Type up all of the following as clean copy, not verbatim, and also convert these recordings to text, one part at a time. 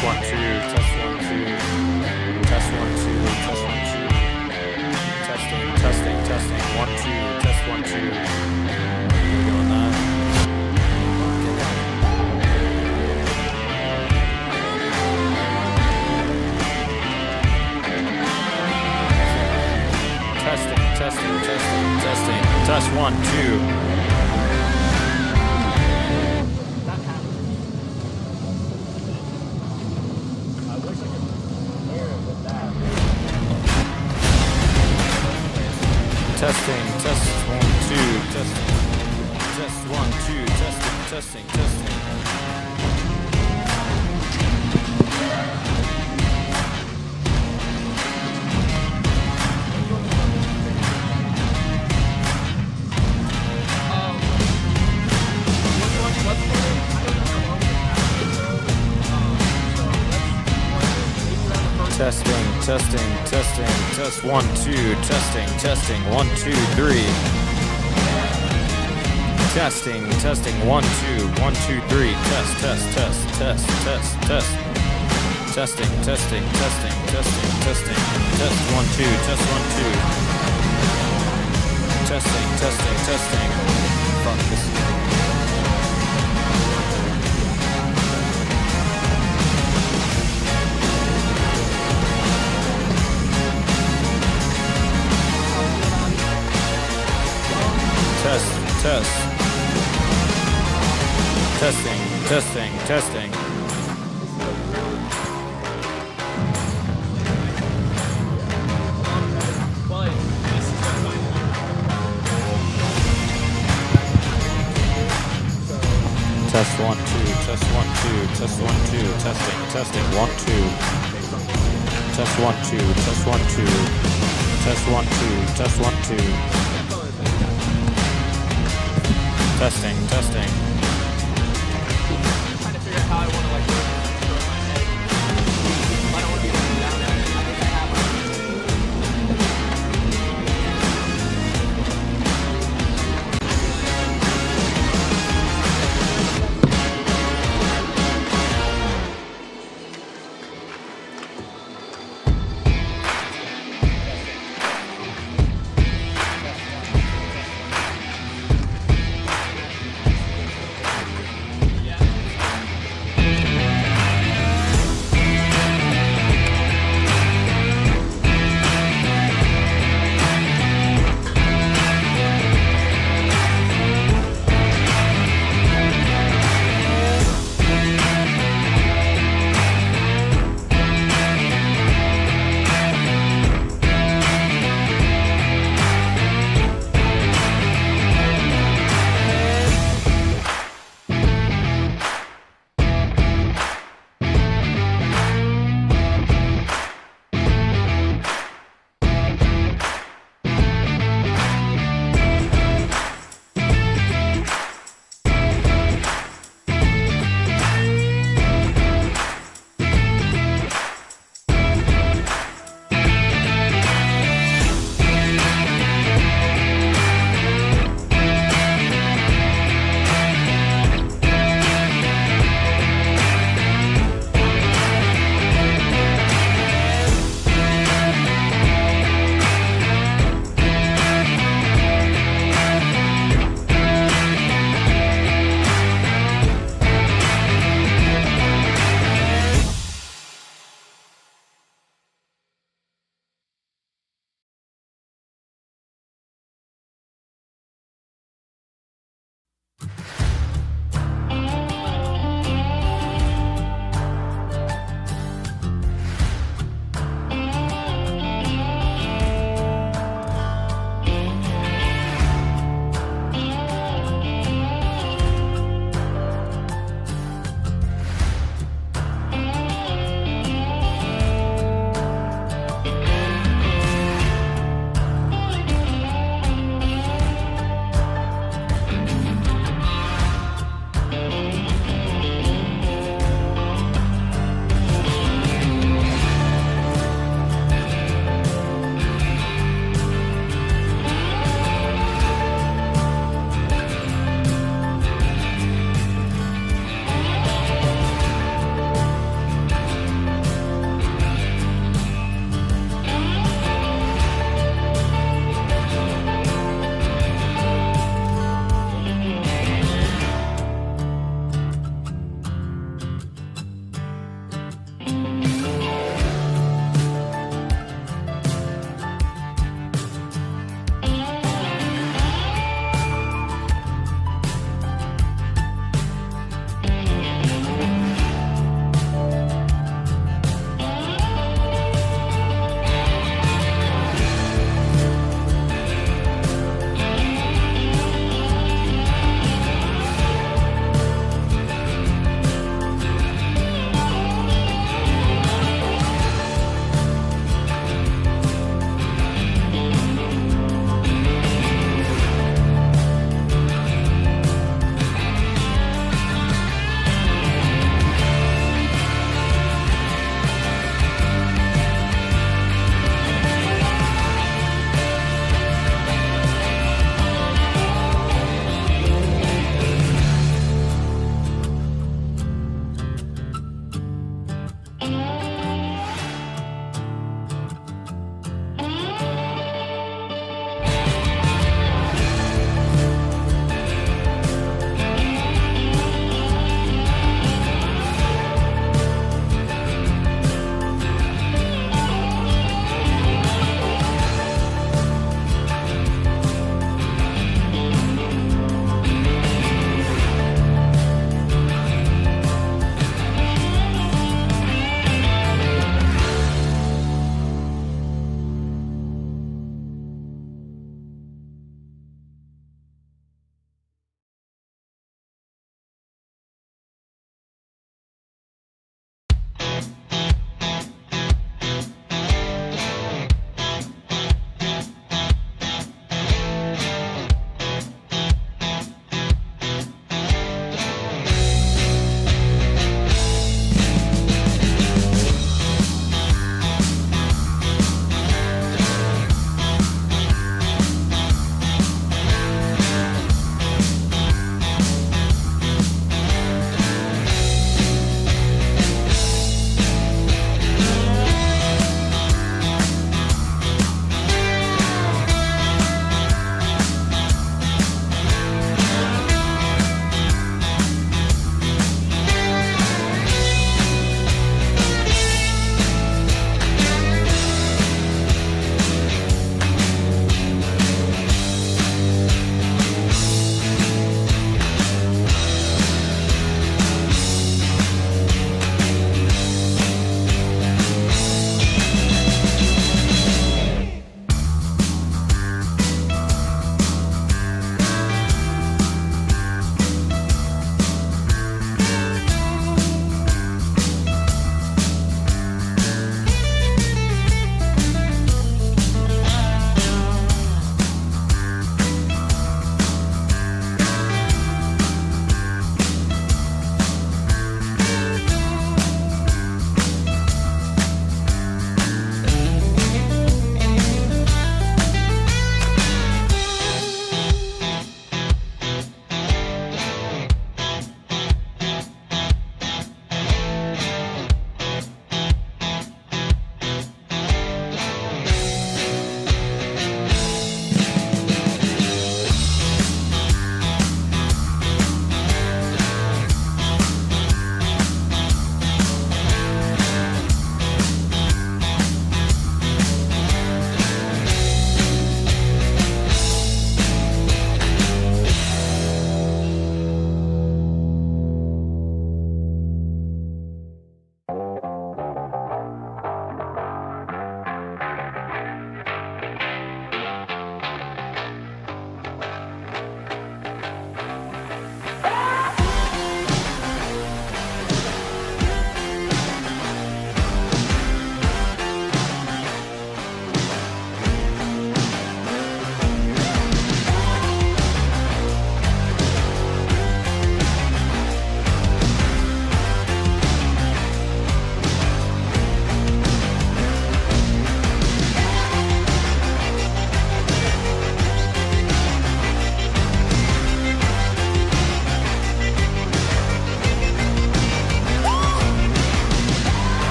Test 1 2. Test 1 2. Test 1 2. Test 1 2. Testing. Testing. Testing. 1 2. Test 1 2. We're doing that. Testing. Testing. Testing. Testing. Test 1 2. Testing, test 1 2, testing, test 1 2, testing, testing. Testing, test 1 2, testing, 1 2 3. Testing, 1 2, 1 2 3. Test. Testing, test 1 2, test 1 2. Testing. Fuck this. Test. Testing. Test 1 2, test 1 2, test 1 2, testing, 1 2. Test 1 2, test 1 2, test 1 2, test 1 2. Testing. I'm trying to figure out how I want to do it in my head. I don't want to be looking down at it. I think I have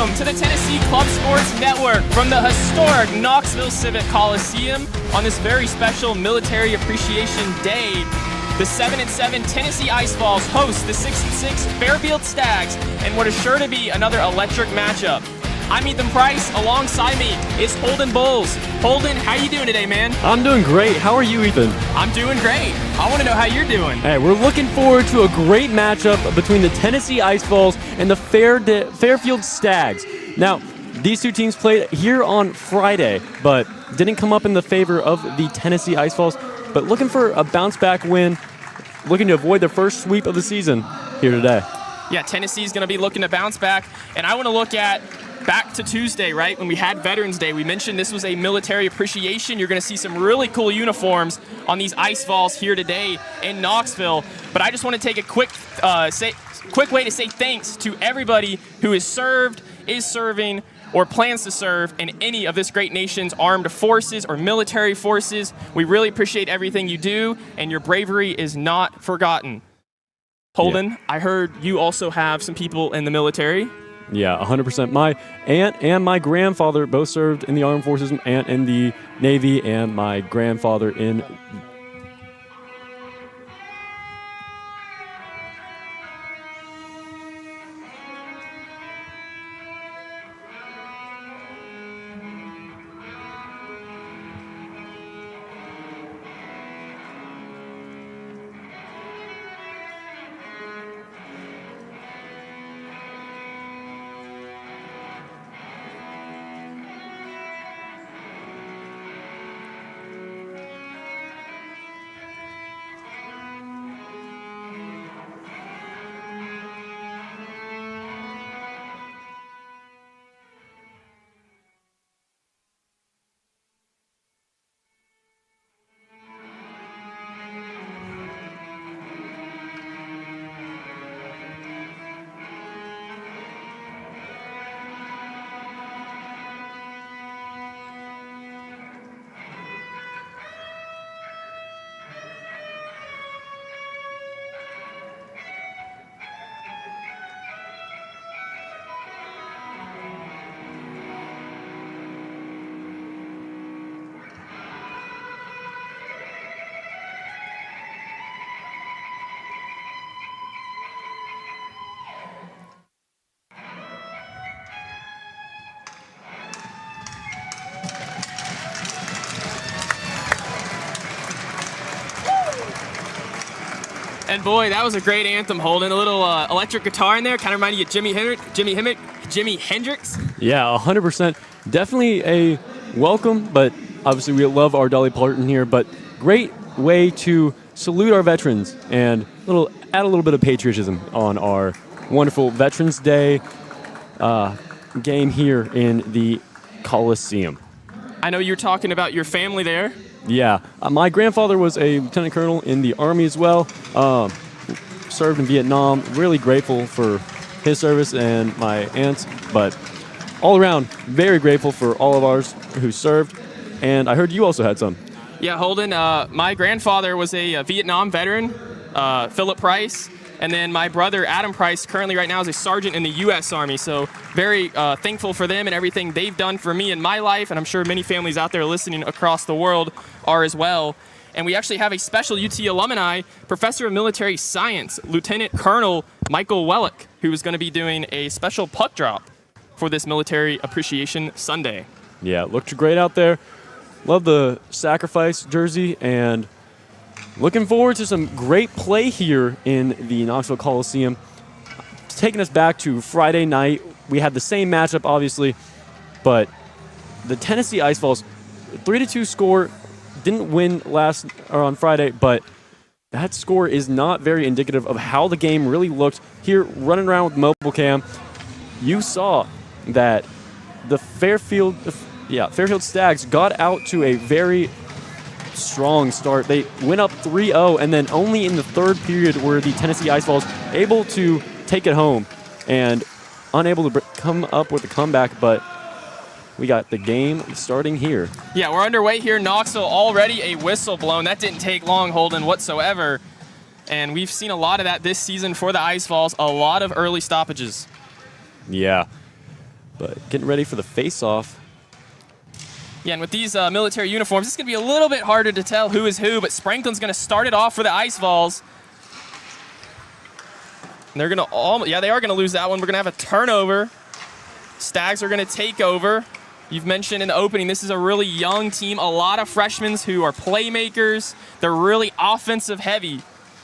welcome to the Tennessee Club Sports Network from the historic Knoxville Civic Coliseum on this very special Military Appreciation Day. The 7-7 Tennessee Ice Vols host the 6-6 Fairfield Stags in what is sure to be another electric matchup. I'm Ethan Price. Alongside me is Holden Boles. Holden, how you doing today, man? I'm doing great. How are you, Ethan? I'm doing great. I want to know how you're doing. Hey, we're looking forward to a great matchup between the Tennessee Ice Vols and the Fairfield Stags. Now, these two teams played here on Friday, but didn't come up in the favor of the Tennessee Ice Vols. But looking for a bounce-back win, looking to avoid their first sweep of the season here today. Yeah, Tennessee's going to be looking to bounce back, and I want to look at back to Tuesday, right, when we had Veterans Day. We mentioned this was a military appreciation. You're going to see some really cool uniforms on these Ice Vols here today in Knoxville. But I just want to take a quick way to say thanks to everybody who has served, is serving, or plans to serve in any of this great nation's armed forces or military forces. We really appreciate everything you do, and your bravery is not forgotten. Holden, yeah. I heard you also have some people in the military. Yeah, 100%. My aunt and my grandfather both served in the armed forces, my aunt in the Navy and my grandfather in... And boy, that was a great anthem, Holden. A little electric guitar in there, kind of reminded you of Jimi Hendrix. Yeah, 100%. Definitely a welcome, but obviously we love our Dolly Parton here, but great way to salute our veterans and add a little bit of patriotism on our wonderful Veterans Day game here in the Coliseum. I know you're talking about your family there. Yeah, my grandfather was a lieutenant colonel in the Army as well, served in Vietnam. Really grateful for his service and my aunts, but all around, very grateful for all of ours who served. And I heard you also had some. Yeah, Holden, my grandfather was a Vietnam veteran, Philip Price, and then my brother, Adam Price, currently right now is a sergeant in the U.S. Army, so very thankful for them and everything they've done for me in my life, and I'm sure many families out there listening across the world are as well. And we actually have a special UT alumni, Professor of Military Science, Lieutenant Colonel Michael Wellick, who is going to be doing a special puck drop for this Military Appreciation Sunday. Yeah, it looked great out there. Love the sacrifice jersey, and looking forward to some great play here in the Knoxville Coliseum. Taking us back to Friday night, we had the same matchup, obviously, but the Tennessee Ice Vols, 3-2 score, didn't win on Friday, but that score is not very indicative of how the game really looked. Here, running around with mobile cam, you saw that the Fairfield Stags got out to a very strong start. They went up 3-0, and then only in the third period were the Tennessee Ice Vols able to take it home and unable to come up with a comeback, but we got the game starting here. Yeah, we're underway here in Knoxville. Already a whistle blown. That didn't take long, Holden, whatsoever. And we've seen a lot of that this season for the Ice Vols, a lot of early stoppages. Yeah. But getting ready for the face-off. Yeah, and with these military uniforms, it's going to be a little bit harder to tell who is who, but Spranklin's going to start it off for the Ice Vols. And they're going to they are going to lose that one. We're going to have a turnover. Stags are going to take over. You've mentioned in the opening, this is a really young team. A lot of freshmen who are playmakers. They're really offensive heavy.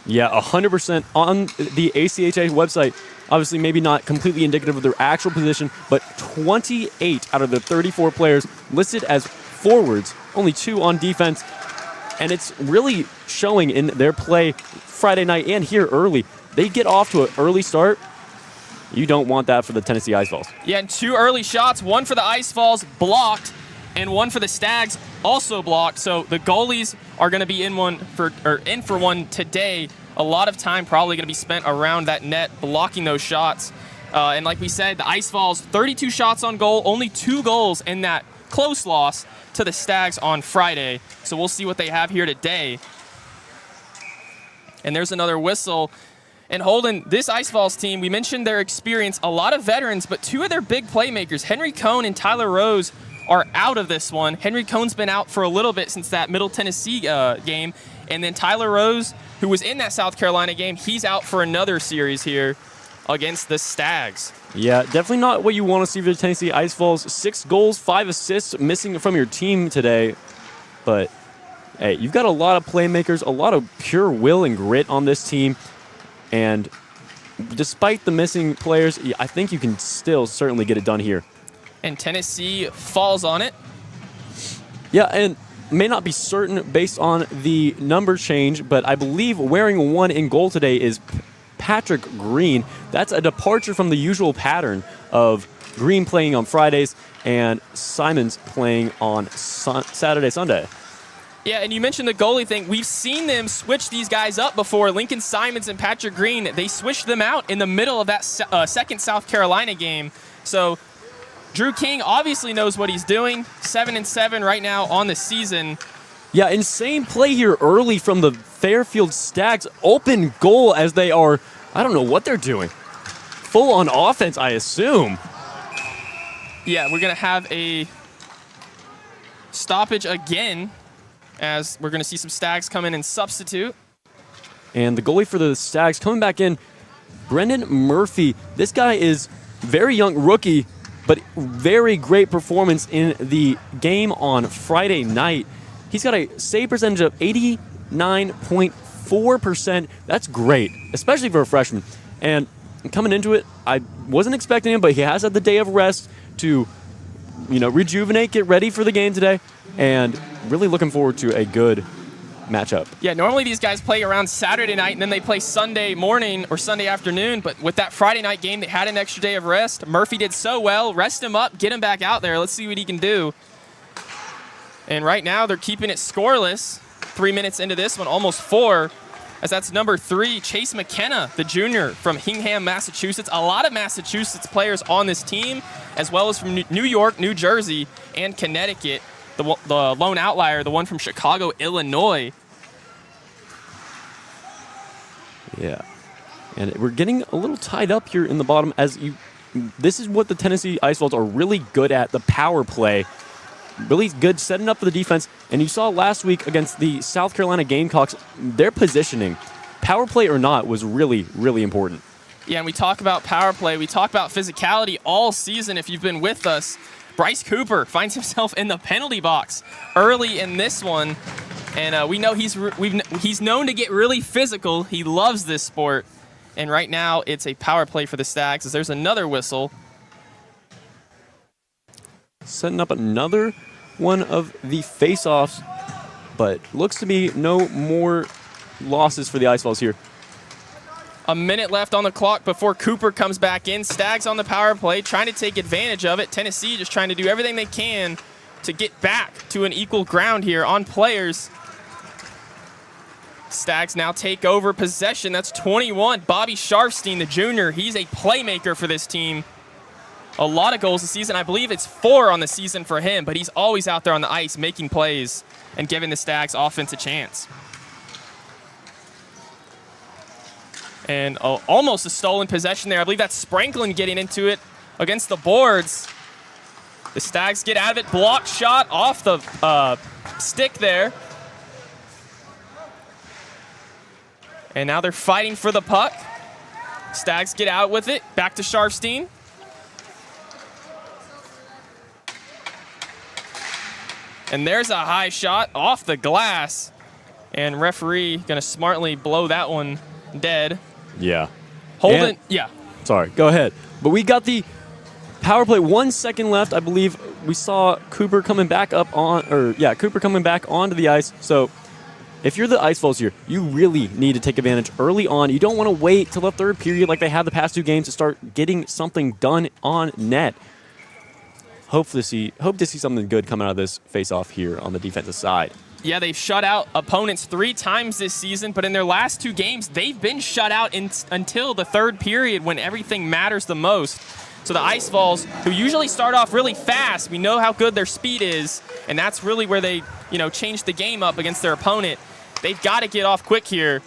Yeah, 100% on the ACHA website. Obviously, maybe not completely indicative of their actual position, but 28 out of the 34 players listed as forwards, only 2 on defense. And it's really showing in their play Friday night and here early. They get off to an early start. You don't want that for the Tennessee Ice Vols. Yeah, and 2 early shots, one for the Ice Vols blocked, and one for the Stags also blocked. So the goalies are going to be in for one today. A lot of time probably going to be spent around that net blocking those shots. And like we said, the Ice Vols, 32 shots on goal, only 2 goals in that close loss to the Stags on Friday. So we'll see what they have here today. And there's another whistle. And Holden, this Ice Vols team, we mentioned their experience, a lot of veterans, but 2 of their big playmakers, Henry Cohn and Tyler Rose, are out of this one. Henry Cohn's been out for a little bit since that Middle Tennessee game. And then Tyler Rose, who was in that South Carolina game, he's out for another series here against the Stags. Yeah, definitely not what you want to see for the Tennessee Ice Vols. 6 goals, 5 assists missing from your team today. But, hey, you've got a lot of playmakers, a lot of pure will and grit on this team. And despite the missing players, I think you can still certainly get it done here. And Tennessee falls on it. Yeah, and may not be certain based on the number change, but I believe wearing 1 in goal today is Patrick Green. That's a departure from the usual pattern of Green playing on Fridays and Simons playing on Saturday, Sunday. Yeah, and you mentioned the goalie thing. We've seen them switch these guys up before. Lincoln Simons and Patrick Green, they switched them out in the middle of that second South Carolina game. So Drew King obviously knows what he's doing. 7-7 right now on the season. Yeah, insane play here early from the Fairfield Stags. Open goal as they are, I don't know what they're doing. Full on offense, I assume. Yeah, we're going to have a stoppage again as we're going to see some Stags come in and substitute. And the goalie for the Stags coming back in, Brendan Murphy. This guy is very young rookie, but very great performance in the game on Friday night. He's got a save percentage of 89.4%. That's great, especially for a freshman. And coming into it, I wasn't expecting him, but he has had the day of rest to, rejuvenate, get ready for the game today, and really looking forward to a good matchup. Yeah, normally these guys play around Saturday night, and then they play Sunday morning or Sunday afternoon. But with that Friday night game, they had an extra day of rest. Murphy did so well. Rest him up, get him back out there. Let's see what he can do. And right now, they're keeping it scoreless. 3 minutes into this one, almost 4, as that's number 3, Chase McKenna, the junior from Hingham, Massachusetts. A lot of Massachusetts players on this team, as well as from New York, New Jersey, and Connecticut. The lone outlier, the one from Chicago, Illinois. Yeah. And we're getting a little tied up here in the bottom this is what the Tennessee Ice Vols are really good at, the power play. Really good setting up for the defense. And you saw last week against the South Carolina Gamecocks, their positioning, power play or not, was really, really important. Yeah, and we talk about power play. We talk about physicality all season if you've been with us. Bryce Cooper finds himself in the penalty box early in this one. And we know he's known to get really physical. He loves this sport. And right now, it's a power play for the Stags as there's another whistle. Setting up another one of the face-offs, but looks to be no more losses for the Ice Vols here. A minute left on the clock before Cooper comes back in. Stags on the power play, trying to take advantage of it. Tennessee just trying to do everything they can to get back to an equal ground here on players. Stags now take over possession. That's 21. Bobby Sharfstein, the junior, he's a playmaker for this team. A lot of goals this season. I believe it's 4 on the season for him, but he's always out there on the ice making plays and giving the Stags offense a chance. And almost a stolen possession there. I believe that's Spranklin getting into it against the boards. The Stags get out of it. Blocked shot off the stick there. And now they're fighting for the puck. Stags get out with it. Back to Sharfstein. And there's a high shot off the glass. And referee going to smartly blow that one dead. Yeah. Holden, And- yeah. Sorry, go ahead. But we got the power play, 1 second left. I believe we saw Cooper coming back up on, Cooper coming back onto the ice. So if you're the Ice Vols here, you really need to take advantage early on. You don't want to wait till the third period like they had the past 2 games to start getting something done on net. Hope to see something good come out of this face-off here on the defensive side. Yeah, they've shut out opponents 3 times this season, but in their last 2 games, they've been shut out until the third period when everything matters the most. So the Ice Vols, who usually start off really fast, we know how good their speed is, and that's really where they, change the game up against their opponent. They've got to get off quick here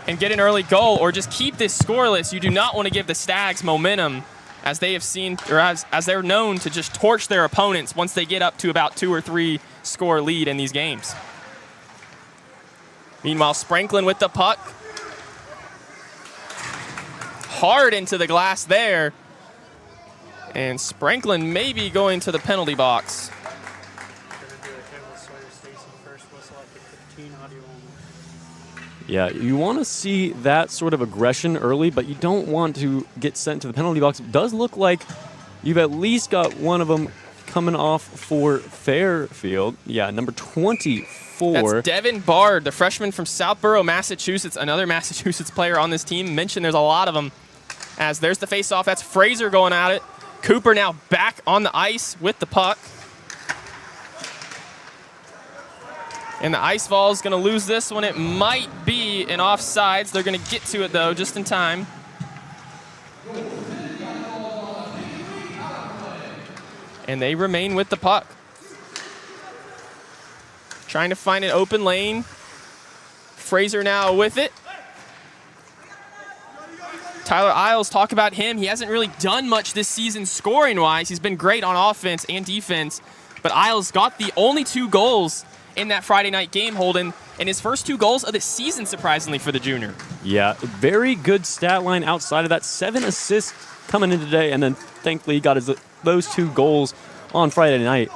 and get an early goal or just keep this scoreless. You do not want to give the Stags momentum, as they have seen, or as they're known to just torch their opponents once they get up to about 2 or 3 score lead in these games. Meanwhile, Spranklin with the puck. Hard into the glass there. And Spranklin may be going to the penalty box. Yeah, you want to see that sort of aggression early, but you don't want to get sent to the penalty box. It does look like you've at least got one of them coming off for Fairfield. Yeah, number 24. That's Devin Bard, the freshman from Southborough, Massachusetts, another Massachusetts player on this team. Mentioned there's a lot of them. As there's the face-off. That's Fraser going at it. Cooper now back on the ice with the puck. And the Ice Vols going to lose this one. It might be an offsides. They're going to get to it, though, just in time. And they remain with the puck. Trying to find an open lane. Fraser now with it. Tyler Isles, talk about him. He hasn't really done much this season scoring-wise. He's been great on offense and defense. But Isles got the only 2 goals in that Friday night game, Holden, and his first 2 goals of the season, surprisingly, for the junior. Yeah, very good stat line outside of that. 7 assists coming in today, and then thankfully he got those 2 goals on Friday night.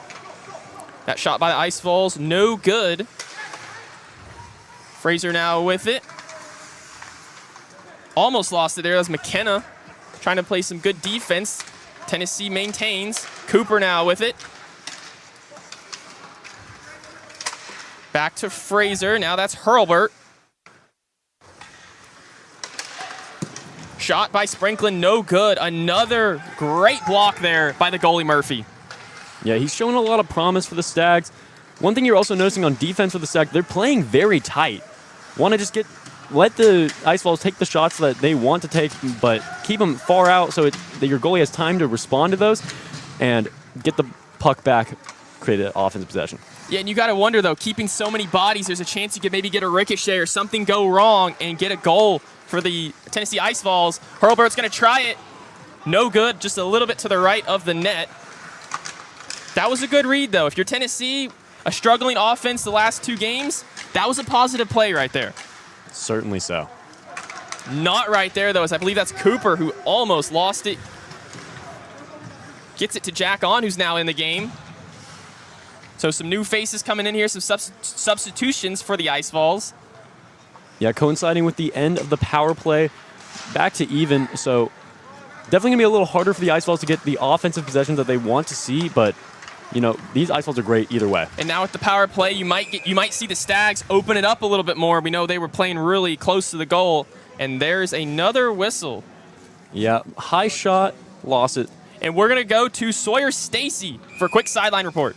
That shot by the Ice Vols, no good. Fraser now with it. Almost lost it there. That was McKenna trying to play some good defense. Tennessee maintains. Cooper now with it. Back to Fraser. Now that's Hurlbert. Shot by Spranklin, no good. Another great block there by the goalie Murphy. Yeah, he's showing a lot of promise for the Stags. One thing you're also noticing on defense for the Stags, they're playing very tight. Want to just let the Ice Vols take the shots that they want to take, but keep them far out so that your goalie has time to respond to those and get the puck back, create an offensive possession. Yeah, and you got to wonder, though, keeping so many bodies, there's a chance you could maybe get a ricochet or something go wrong and get a goal for the Tennessee Ice Vols. Hurlbert's going to try it. No good, just a little bit to the right of the net. That was a good read, though. If you're Tennessee, a struggling offense the last 2 games, that was a positive play right there. Certainly so. Not right there, though, as I believe that's Cooper who almost lost it. Gets it to Jack On, who's now in the game. So some new faces coming in here, some substitutions for the Ice Vols. Yeah, coinciding with the end of the power play, back to even. So definitely going to be a little harder for the Ice Vols to get the offensive possessions that they want to see, but these Ice Vols are great either way. And now with the power play, you might see the Stags open it up a little bit more. We know they were playing really close to the goal, and there's another whistle. Yeah, high shot, lost it. And we're going to go to Sawyer Stacy for a quick sideline report.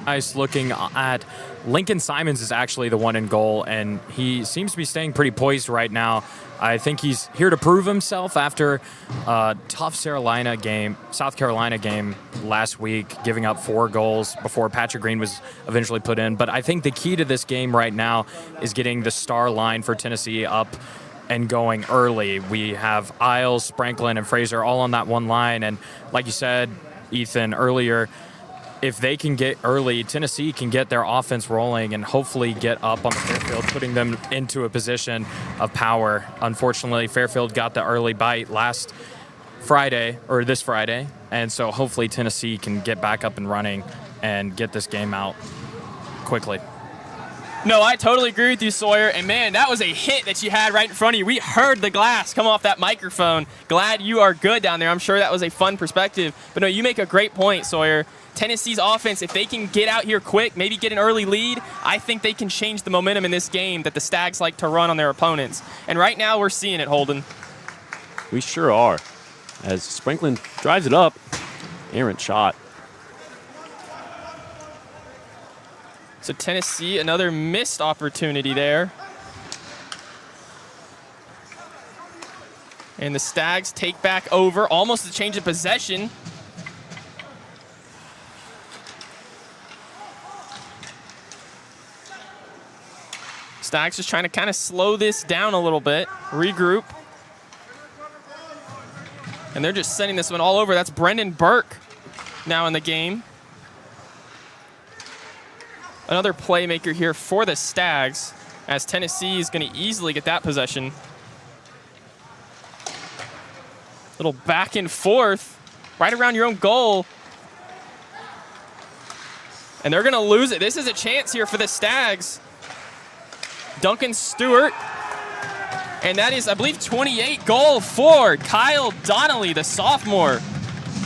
Nice looking at Lincoln Simons is actually the one in goal, and he seems to be staying pretty poised right now. I think he's here to prove himself after a tough South Carolina game last week, giving up 4 goals before Patrick Green was eventually put in. But I think the key to this game right now is getting the star line for Tennessee up and going early. We have Isles, Spranklin, and Fraser all on that one line. And like you said, Ethan, earlier, if they can get early, Tennessee can get their offense rolling and hopefully get up on the Fairfield, putting them into a position of power. Unfortunately, Fairfield got the early bite last Friday, or this Friday, and so hopefully Tennessee can get back up and running and get this game out quickly. No, I totally agree with you, Sawyer. And, man, that was a hit that you had right in front of you. We heard the glass come off that microphone. Glad you are good down there. I'm sure that was a fun perspective. But, no, you make a great point, Sawyer. Tennessee's offense, if they can get out here quick, maybe get an early lead, I think they can change the momentum in this game that the Stags like to run on their opponents. And right now we're seeing it, Holden. We sure are. As Spranklin drives it up, errant shot. So Tennessee, another missed opportunity there. And the Stags take back over, almost a change of possession. Stags just trying to kind of slow this down a little bit, regroup. And they're just sending this one all over. That's Brendan Burke now in the game. Another playmaker here for the Stags, as Tennessee is going to easily get that possession. Little back and forth right around your own goal. And they're going to lose it. This is a chance here for the Stags. Duncan Stewart. And that is, I believe, 28 goal for Kyle Donnelly, the sophomore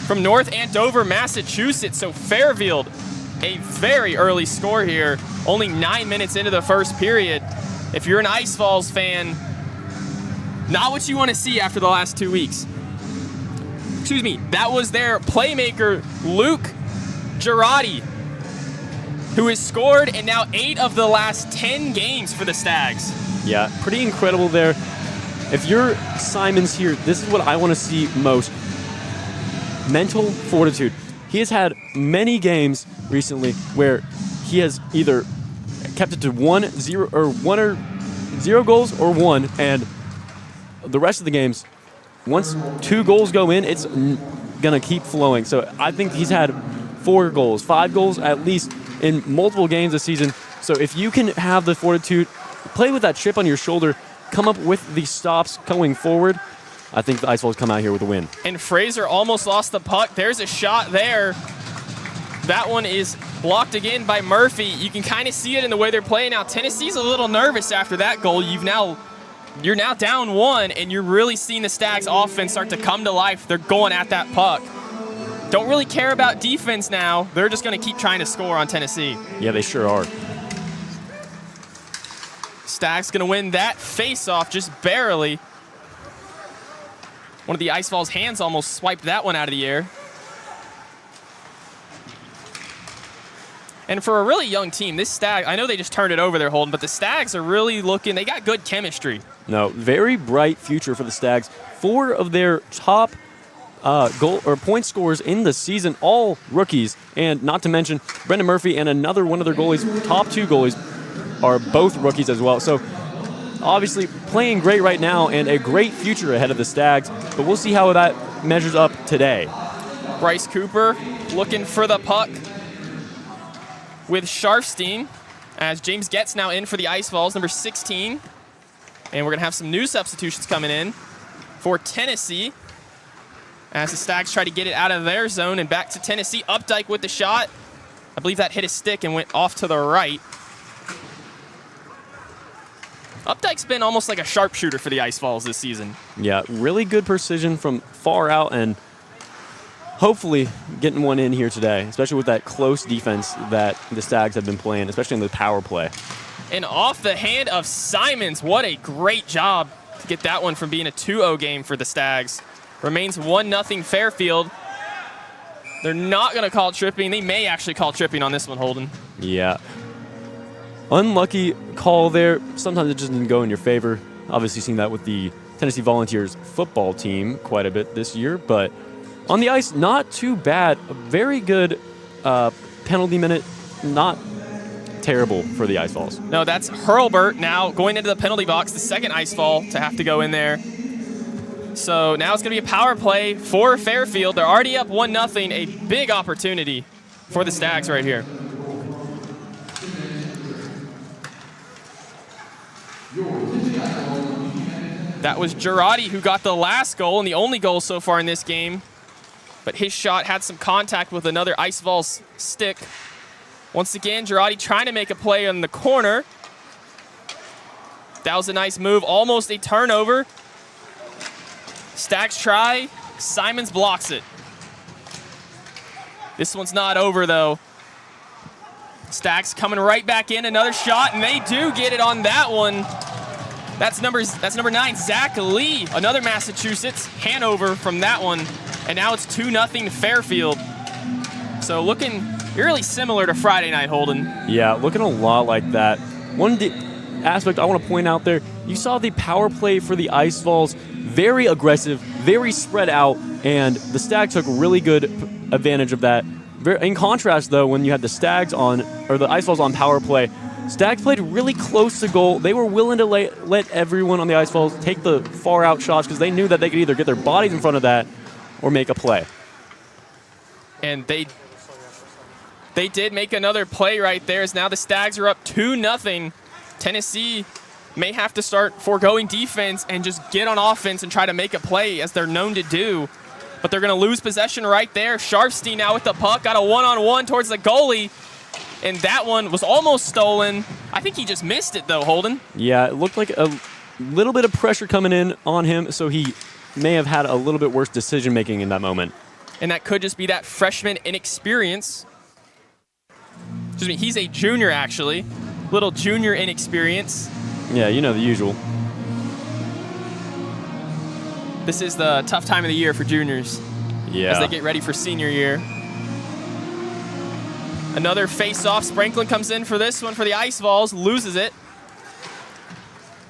from North Andover, Massachusetts. So Fairfield, a very early score here, only 9 minutes into the first period. If you're an Ice Vols fan, not what you want to see after the last 2 weeks. Excuse me, that was their playmaker, Luke Girardi, who has scored in now 8 of the last 10 games for the Stags. Yeah, pretty incredible there. If you're Simons here, this is what I want to see most. Mental fortitude. He has had many games recently where he has either kept it to 0 goals or 1, and the rest of the games, once 2 goals go in, it's gonna keep flowing. So I think he's had 4 goals, 5 goals at least in multiple games this season. So if you can have the fortitude, play with that chip on your shoulder, come up with the stops going forward, I think the Ice Vols come out here with a win. And Fraser almost lost the puck. There's a shot there. That one is blocked again by Murphy. You can kind of see it in the way they're playing now. Tennessee's a little nervous after that goal. You're now down 1, and you're really seeing the Stags offense start to come to life. They're going at that puck. Don't really care about defense now. They're just going to keep trying to score on Tennessee. Yeah, they sure are. Stags going to win that face-off just barely. One of the Ice Vols' hands almost swiped that one out of the air. And for a really young team, this Stag, I know they just turned it over there, Holden, but the Stags are really looking, they got good chemistry. No, very bright future for the Stags. 4 of their top goal or point scorers in the season, all rookies, and not to mention Brendan Murphy and another one of their goalies, top 2 goalies, are both rookies as well. So obviously playing great right now and a great future ahead of the Stags, but we'll see how that measures up today. Bryce Cooper looking for the puck with Sharfstein, as James Getz now in for the Ice Vols, number 16. And we're going to have some new substitutions coming in for Tennessee as the Stags try to get it out of their zone and back to Tennessee. Updike with the shot. I believe that hit a stick and went off to the right. Updike's been almost like a sharpshooter for the Ice Vols this season. Yeah, really good precision from far out, and hopefully getting one in here today, especially with that close defense that the Stags have been playing, especially in the power play. And off the hand of Simons. What a great job to get that one from being a 2-0 game for the Stags. Remains 1-0 Fairfield. They're not going to call tripping. They may actually call tripping on this one, Holden. Yeah. Unlucky call there. Sometimes it just didn't go in your favor. Obviously seen that with the Tennessee Volunteers football team quite a bit this year, but on the ice, not too bad. A very good penalty minute, not terrible for the Ice Vols. No, that's Hurlbert now going into the penalty box, the second Ice Vol to have to go in there. So now it's going to be a power play for Fairfield. They're already up 1-0, a big opportunity for the Stags right here. That was Girardi who got the last goal and the only goal so far in this game. But his shot had some contact with another Ice Vols stick. Once again, Girardi trying to make a play on the corner. That was a nice move, almost a turnover. Stags try, Simons blocks it. This one's not over though. Stags coming right back in, another shot, and they do get it on that one. That's number 9, Zach Lee, another Massachusetts, Hanover from that one. And now it's 2-0 Fairfield. So looking really similar to Friday night, Holden. Yeah, looking a lot like that. One aspect I want to point out there, you saw the power play for the Ice Vols, very aggressive, very spread out, and the Stags took really good advantage of that. In contrast, though, when you had the Stags on, or the Ice Vols on power play, Stags played really close to goal. They were willing to let everyone on the Ice Vols take the far out shots because they knew that they could either get their bodies in front of that or make a play. And they did make another play right there, as now the Stags are up 2-0. Tennessee may have to start foregoing defense and just get on offense and try to make a play as they're known to do. But they're going to lose possession right there. Sharfstein now with the puck, got a one-on-one towards the goalie. And that one was almost stolen. I think he just missed it though, Holden. Yeah, it looked like a little bit of pressure coming in on him, so he may have had a little bit worse decision-making in that moment. And that could just be that freshman inexperience. Excuse me, he's a junior actually. Little junior inexperience. Yeah, you know the usual. This is the tough time of the year for juniors. Yeah. As they get ready for senior year. Another face-off. Spranklin comes in for this one for the Ice Vols, loses it.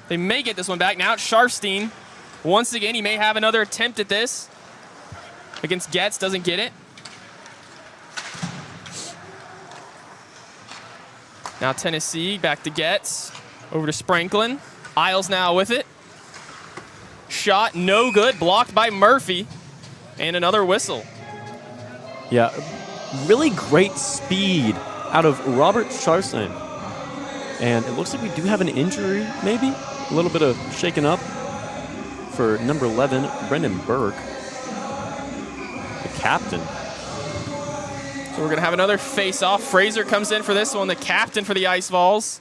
They may get this one back. Now it's Sharfstein. Once again, he may have another attempt at this. Against Getz, doesn't get it. Now Tennessee, back to Getz. Over to Spranklin. Isles now with it. Shot, no good, blocked by Murphy. And another whistle. Yeah, really great speed out of Robert Sharfstein. And it looks like we do have an injury, maybe? A little bit of shaken up for number 11, Brendan Burke, the captain. So we're going to have another face-off. Fraser comes in for this one, the captain for the Ice Vols.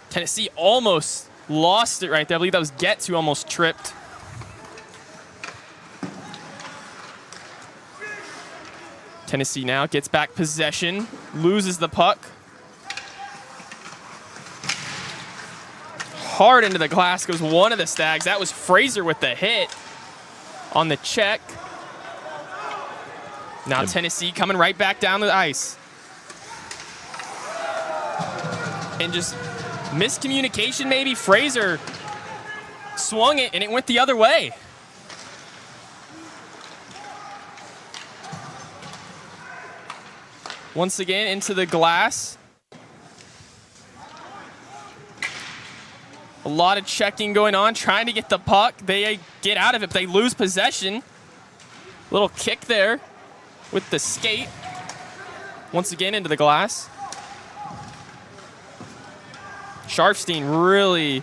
Tennessee almost lost it right there. I believe that was Getz who almost tripped. Tennessee now gets back possession, loses the puck. Hard into the glass goes one of the Stags. That was Fraser with the hit on the check. Now Tennessee coming right back down the ice. And just miscommunication maybe. Fraser swung it and it went the other way. Once again into the glass. A lot of checking going on, trying to get the puck. They get out of it, but they lose possession. Little kick there with the skate. Once again into the glass. Sharfstein really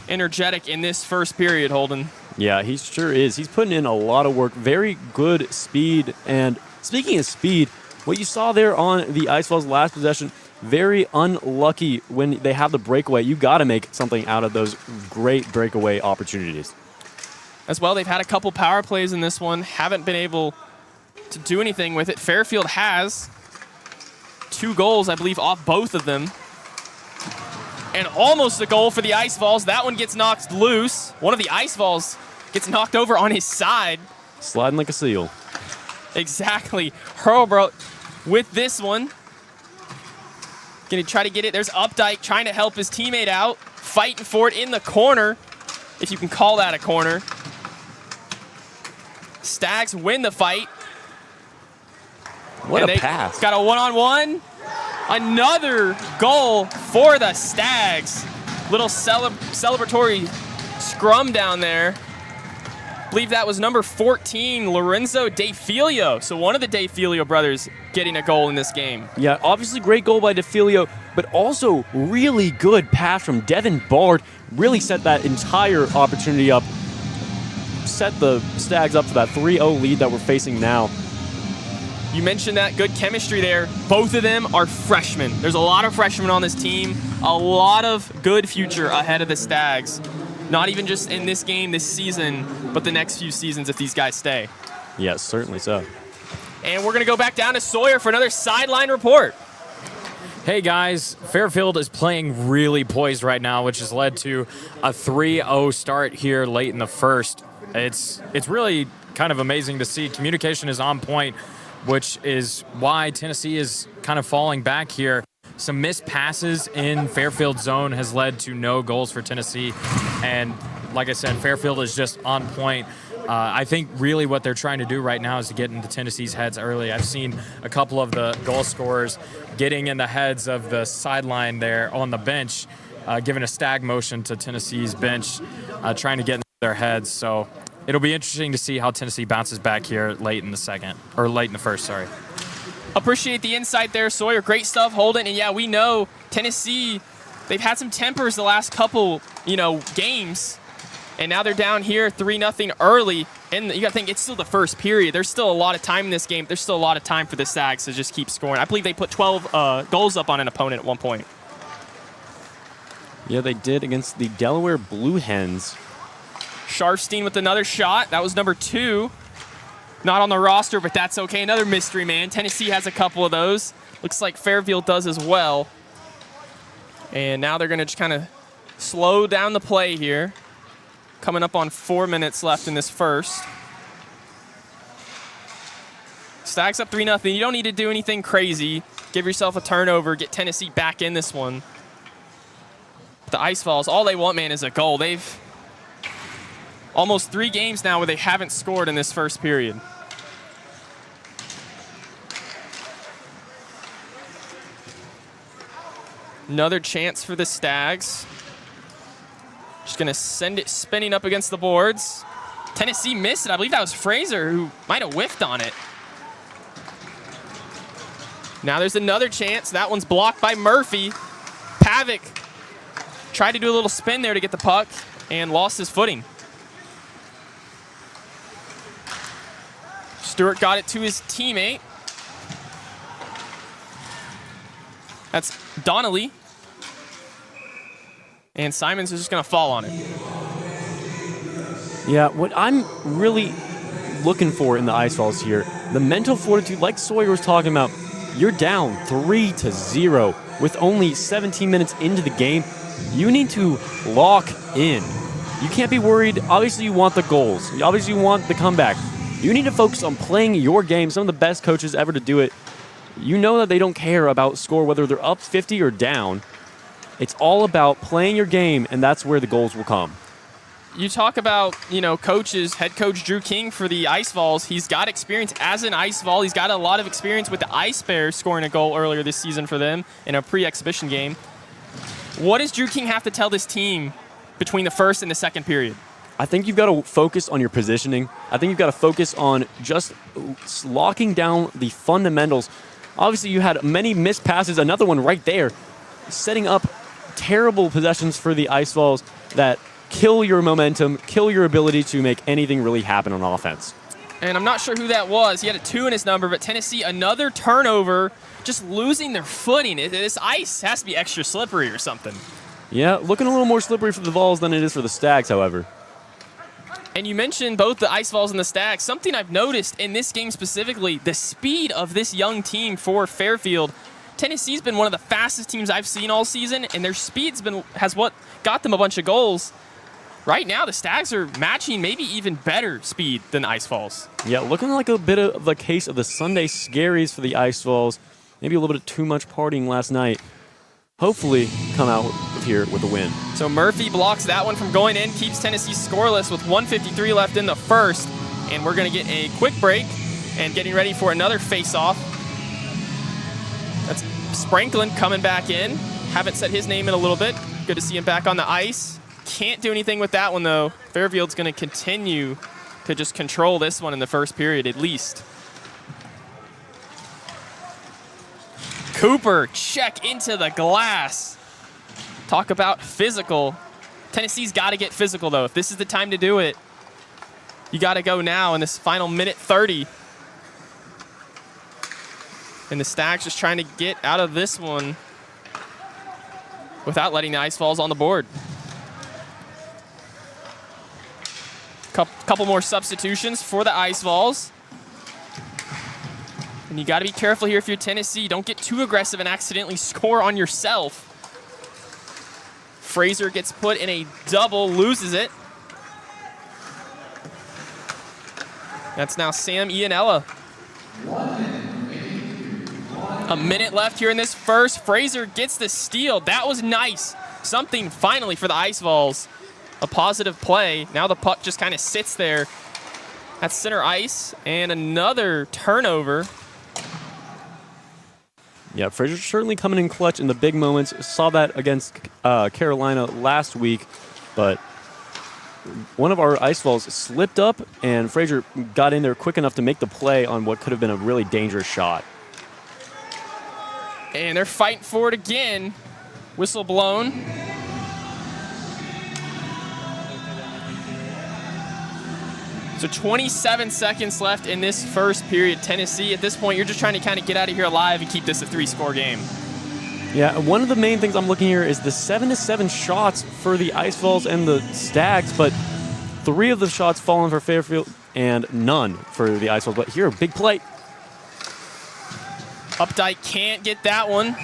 energetic in this first period, Holden. Yeah, he sure is. He's putting in a lot of work. Very good speed. And speaking of speed, what you saw there on the Ice Vols' last possession, very unlucky when they have the breakaway. You got to make something out of those great breakaway opportunities. As well, they've had a couple power plays in this one. Haven't been able to do anything with it. Fairfield has 2 goals, I believe, off both of them. And almost a goal for the Ice Vols. That one gets knocked loose. One of the Ice Vols gets knocked over on his side. Sliding like a seal. Exactly. Hurlbert with this one. Gonna try to get it. There's Updike trying to help his teammate out. Fighting for it in the corner, if you can call that a corner. Stags win the fight. What a pass. Got a one-on-one. Another goal for the Stags. Little celebratory scrum down there. I believe that was number 14, Lorenzo DeFilio. So one of the DeFilio brothers getting a goal in this game. Yeah, obviously great goal by DeFilio, but also really good pass from Devin Bard. Really set that entire opportunity up. Set the Stags up for that 3-0 lead that we're facing now. You mentioned that good chemistry there. Both of them are freshmen. There's a lot of freshmen on this team. A lot of good future ahead of the Stags. Not even just in this game this season, but the next few seasons if these guys stay. Yes, certainly so. And we're going to go back down to Sawyer for another sideline report. Hey guys, Fairfield is playing really poised right now, which has led to a 3-0 start here late in the first. It's really kind of amazing to see. Communication is on point, which is why Tennessee is kind of falling back here. Some missed passes in Fairfield zone has led to no goals for Tennessee. And like I said, Fairfield is just on point. I think really what they're trying to do right now is to get into Tennessee's heads early. I've seen a couple of the goal scorers getting in the heads of the sideline there on the bench, giving a stag motion to Tennessee's bench, trying to get in their heads. So it'll be interesting to see how Tennessee bounces back here late in the first, sorry. Appreciate the insight there, Sawyer. Great stuff, Holden. And yeah, we know Tennessee, they've had some tempers the last couple, games. And now they're down here 3-0 early. And you got to think it's still the first period. There's still a lot of time in this game. There's still a lot of time for the Stags to just keep scoring. I believe they put 12 goals up on an opponent at one point. Yeah, they did against the Delaware Blue Hens. Sharfstein with another shot. That was number 2. Not on the roster, but that's okay. Another mystery man. Tennessee has a couple of those. Looks like Fairfield does as well. And now they're going to just kind of slow down the play here. Coming up on 4 minutes left in this first. Stags up 3-0. You don't need to do anything crazy. Give yourself a turnover. Get Tennessee back in this one. The Ice Vols, all they want, man, is a goal. They've almost 3 games now where they haven't scored in this first period. Another chance for the Stags. Just going to send it spinning up against the boards. Tennessee missed it. I believe that was Fraser who might have whiffed on it. Now there's another chance. That one's blocked by Murphy. Pavic tried to do a little spin there to get the puck and lost his footing. Stewart got it to his teammate. That's Donnelly. And Simons is just going to fall on it. Yeah, what I'm really looking for in the Ice Vols here, the mental fortitude, like Sawyer was talking about, you're down 3-0 with only 17 minutes into the game. You need to lock in. You can't be worried. Obviously, you want the goals. Obviously, you want the comeback. You need to focus on playing your game. Some of the best coaches ever to do it. You know that they don't care about score, whether they're up 50 or down. It's all about playing your game, and that's where the goals will come. You talk about, coaches, head coach Drew King for the Ice Vols. He's got experience as an Ice Vol. He's got a lot of experience with the Ice Bears scoring a goal earlier this season for them in a pre-exhibition game. What does Drew King have to tell this team between the first and the second period? I think you've got to focus on your positioning. I think you've got to focus on just locking down the fundamentals. Obviously, you had many missed passes, another one right there, setting up terrible possessions for the Ice Vols that kill your momentum, kill your ability to make anything really happen on offense. And I'm not sure who that was. He had a 2 in his number, but Tennessee, another turnover, just losing their footing. This ice has to be extra slippery or something. Yeah, looking a little more slippery for the Vols than it is for the Stags, however. And you mentioned both the Ice Vols and the Stags. Something I've noticed in this game specifically, the speed of this young team for Fairfield. Tennessee's been one of the fastest teams I've seen all season, and their speed's has what got them a bunch of goals. Right now, the Stags are matching maybe even better speed than the Ice Vols. Yeah, looking like a bit of the case of the Sunday scaries for the Ice Vols. Maybe a little bit of too much partying last night. Hopefully come out of here with a win. So Murphy blocks that one from going in, keeps Tennessee scoreless with 1:53 left in the first. And we're going to get a quick break and getting ready for another face-off. That's Spranklin coming back in. Haven't said his name in a little bit. Good to see him back on the ice. Can't do anything with that one, though. Fairfield's going to continue to just control this one in the first period, at least. Cooper, check into the glass. Talk about physical. Tennessee's got to get physical, though. If this is the time to do it, you got to go now in this final minute 30. And the Stags just trying to get out of this one without letting the Ice Vols on the board. Couple more substitutions for the Ice Vols. And you got to be careful here if you're Tennessee. Don't get too aggressive and accidentally score on yourself. Fraser gets put in a double, loses it. That's now Sam Ianella. A minute left here in this first. Fraser gets the steal. That was nice. Something finally for the Ice Vols. A positive play. Now the puck just kind of sits there at center ice. And another turnover. Yeah, Fraser certainly coming in clutch in the big moments. Saw that against Carolina last week. But one of our Ice Vols slipped up, and Fraser got in there quick enough to make the play on what could have been a really dangerous shot. And they're fighting for it again. Whistle blown. So 27 seconds left in this first period. Tennessee, at this point, you're just trying to kind of get out of here alive and keep this a 3-score game. Yeah, one of the main things I'm looking here is the 7-7 shots for the Ice Vols and the Stags, but 3 of the shots falling for Fairfield and none for the Ice Vols. But here, big play. Updike can't get that one.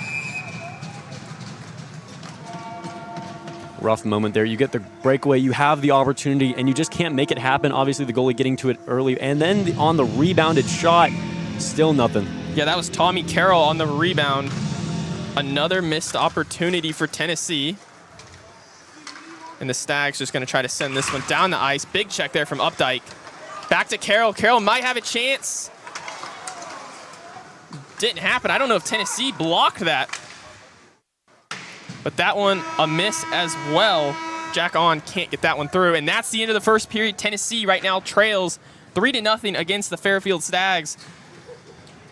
Rough moment there. You get the breakaway, you have the opportunity, and you just can't make it happen. Obviously, the goalie getting to it early, and then on the rebounded shot, still nothing. Yeah, that was Tommy Carroll on the rebound. Another missed opportunity for Tennessee. And the Stags just going to try to send this one down the ice. Big check there from Updike. Back to Carroll. Carroll might have a chance. Didn't happen. I don't know if Tennessee blocked that. But that one, a miss as well. Jack On can't get that one through. And that's the end of the first period. Tennessee right now trails 3-0 against the Fairfield Stags.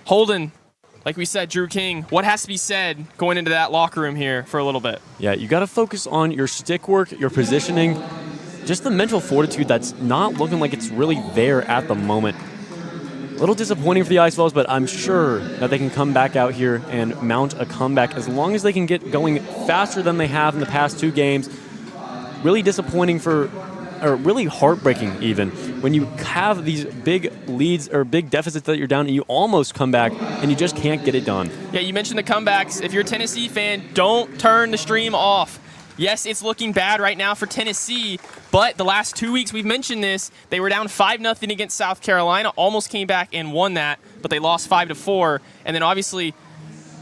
Holden, like we said, Drew King, what has to be said going into that locker room here for a little bit? Yeah, you got to focus on your stick work, your positioning, just the mental fortitude that's not looking like it's really there at the moment. A little disappointing for the Ice Vols, but I'm sure that they can come back out here and mount a comeback as long as they can get going faster than they have in the past 2 games. Really disappointing or really heartbreaking even, when you have these big leads or big deficits that you're down and you almost come back and you just can't get it done. Yeah, you mentioned the comebacks. If you're a Tennessee fan, don't turn the stream off. Yes, it's looking bad right now for Tennessee, but the last 2 weeks, we've mentioned this, they were down 5-0 against South Carolina, almost came back and won that, but they lost 5-4. And then obviously,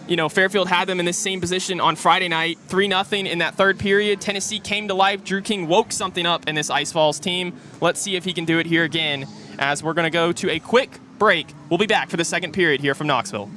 you know, Fairfield had them in this same position on Friday night, 3-0 in that third period. Tennessee came to life. Drew King woke something up in this Ice Vols team. Let's see if he can do it here again, as we're going to go to a quick break. We'll be back for the second period here from Knoxville.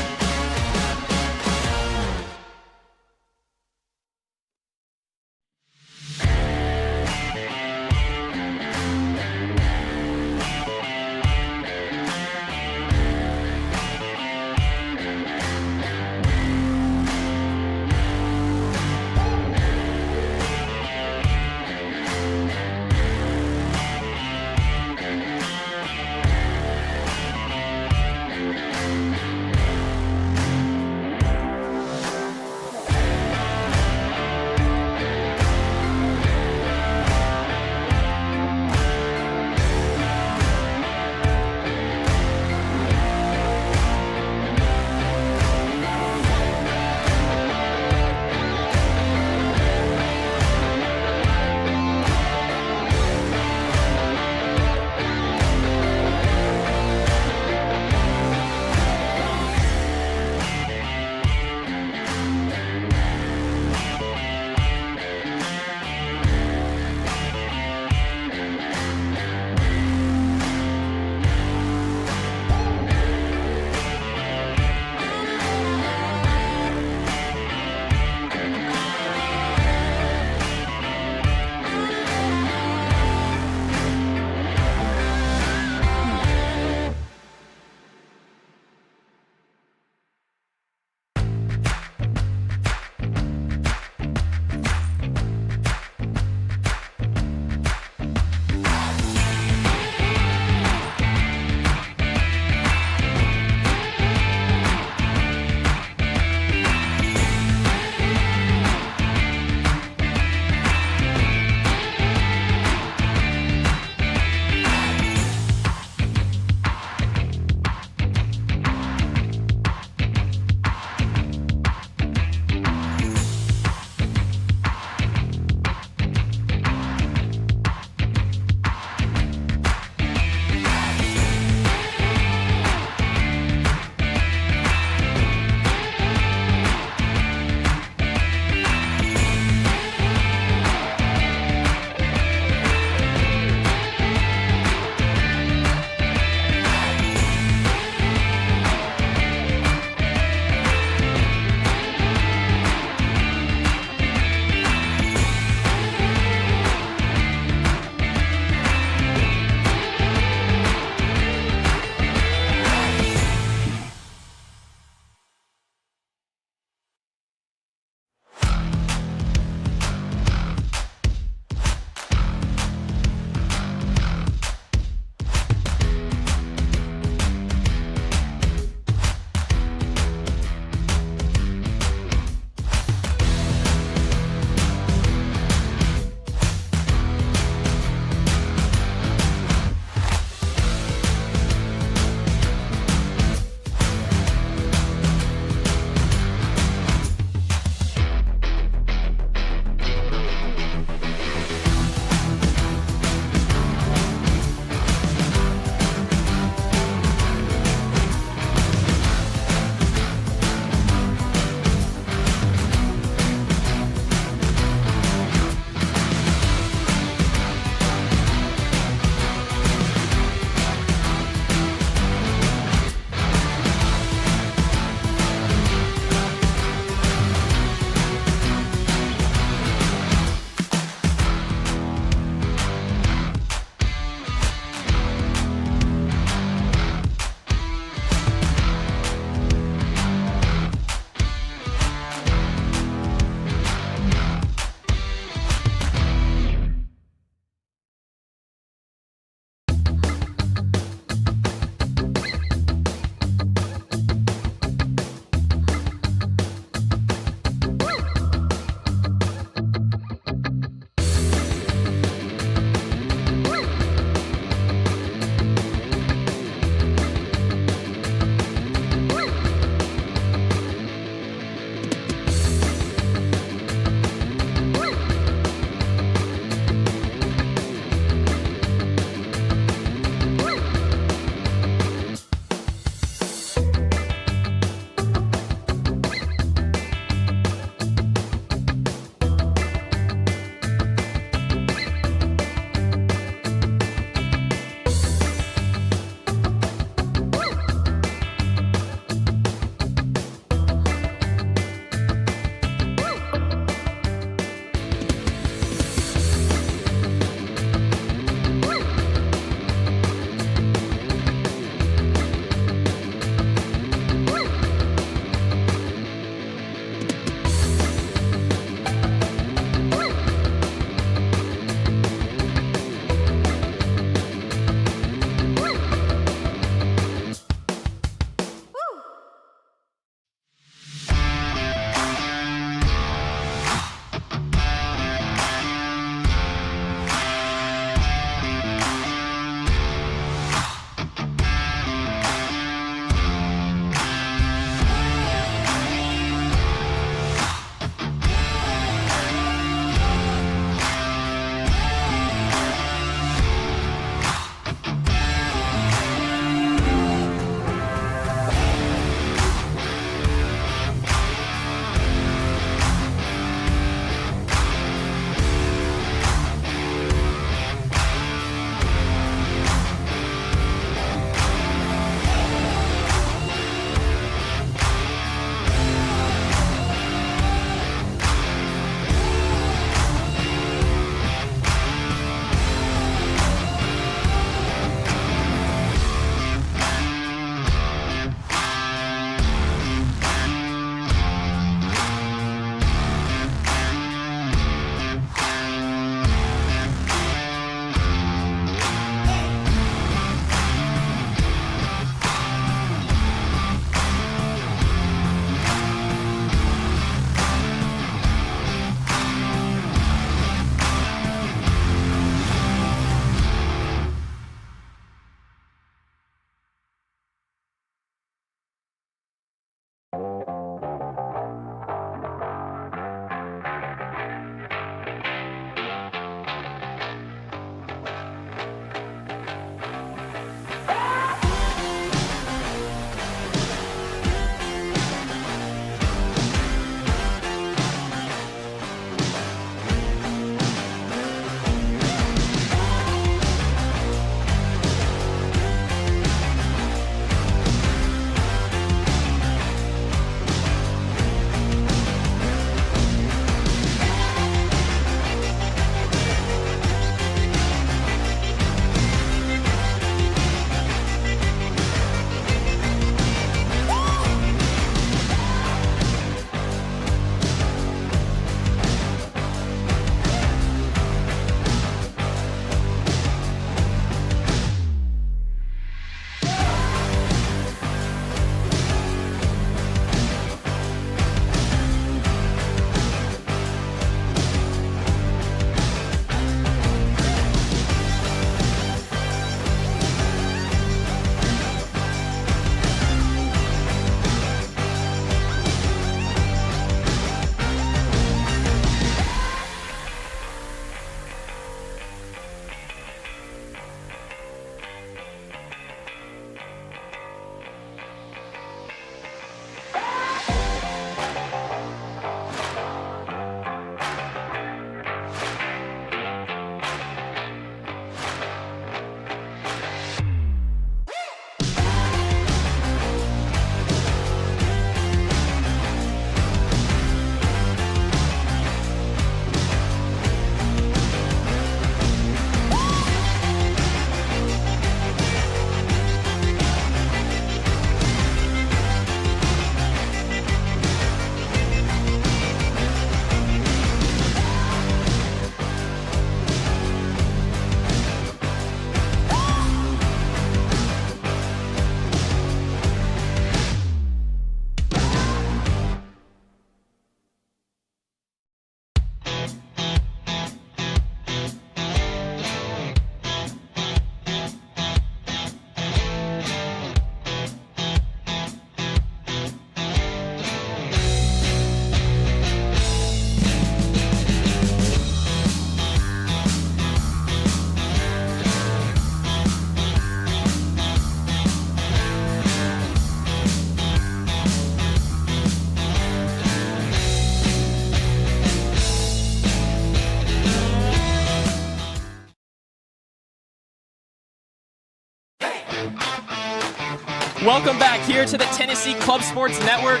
Welcome back here to the Tennessee Club Sports Network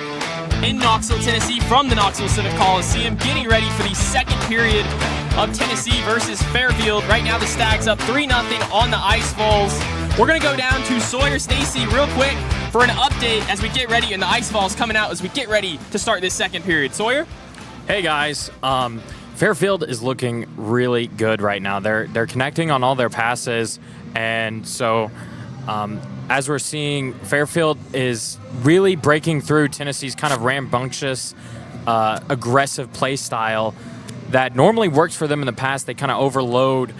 in Knoxville, Tennessee, from the Knoxville Civic Coliseum, getting ready for the second period of Tennessee versus Fairfield. Right now the Stags up 3-0 on the Ice Vols. We're going to go down to Sawyer, Stacy real quick for an update as we get ready, and the Ice Vols coming out as we get ready to start this second period. Sawyer? Hey guys, Fairfield is looking really good right now. They're connecting on all their passes, and so as we're seeing, Fairfield is really breaking through Tennessee's kind of rambunctious, aggressive play style that normally works for them in the past. They kind of overload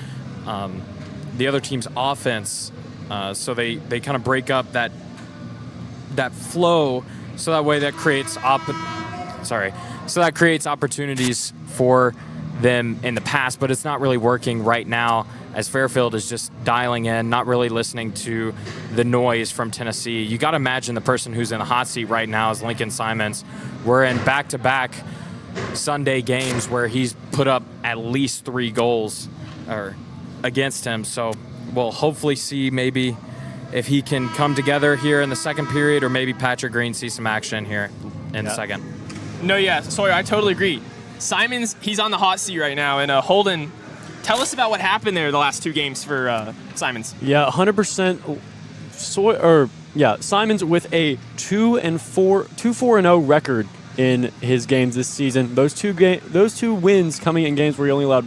the other team's offense, so they kind of break up that flow, so that way that creates opportunities for them in the past, but it's not really working right now as Fairfield is just dialing in, not really listening to the noise from Tennessee. You got to imagine the person who's in the hot seat right now is Lincoln Simons. We're in back-to-back Sunday games where he's put up at least 3 goals against him, so we'll hopefully see maybe if he can come together here in the second period, or maybe Patrick Green sees some action here in the second. No, yeah, Sawyer, I totally agree. Simons, he's on the hot seat right now, and Holden, tell us about what happened there the last 2 games for Simons. Yeah, 100%. Simons with a 2-4-0 record in his games this season. Those two wins coming in games where he only allowed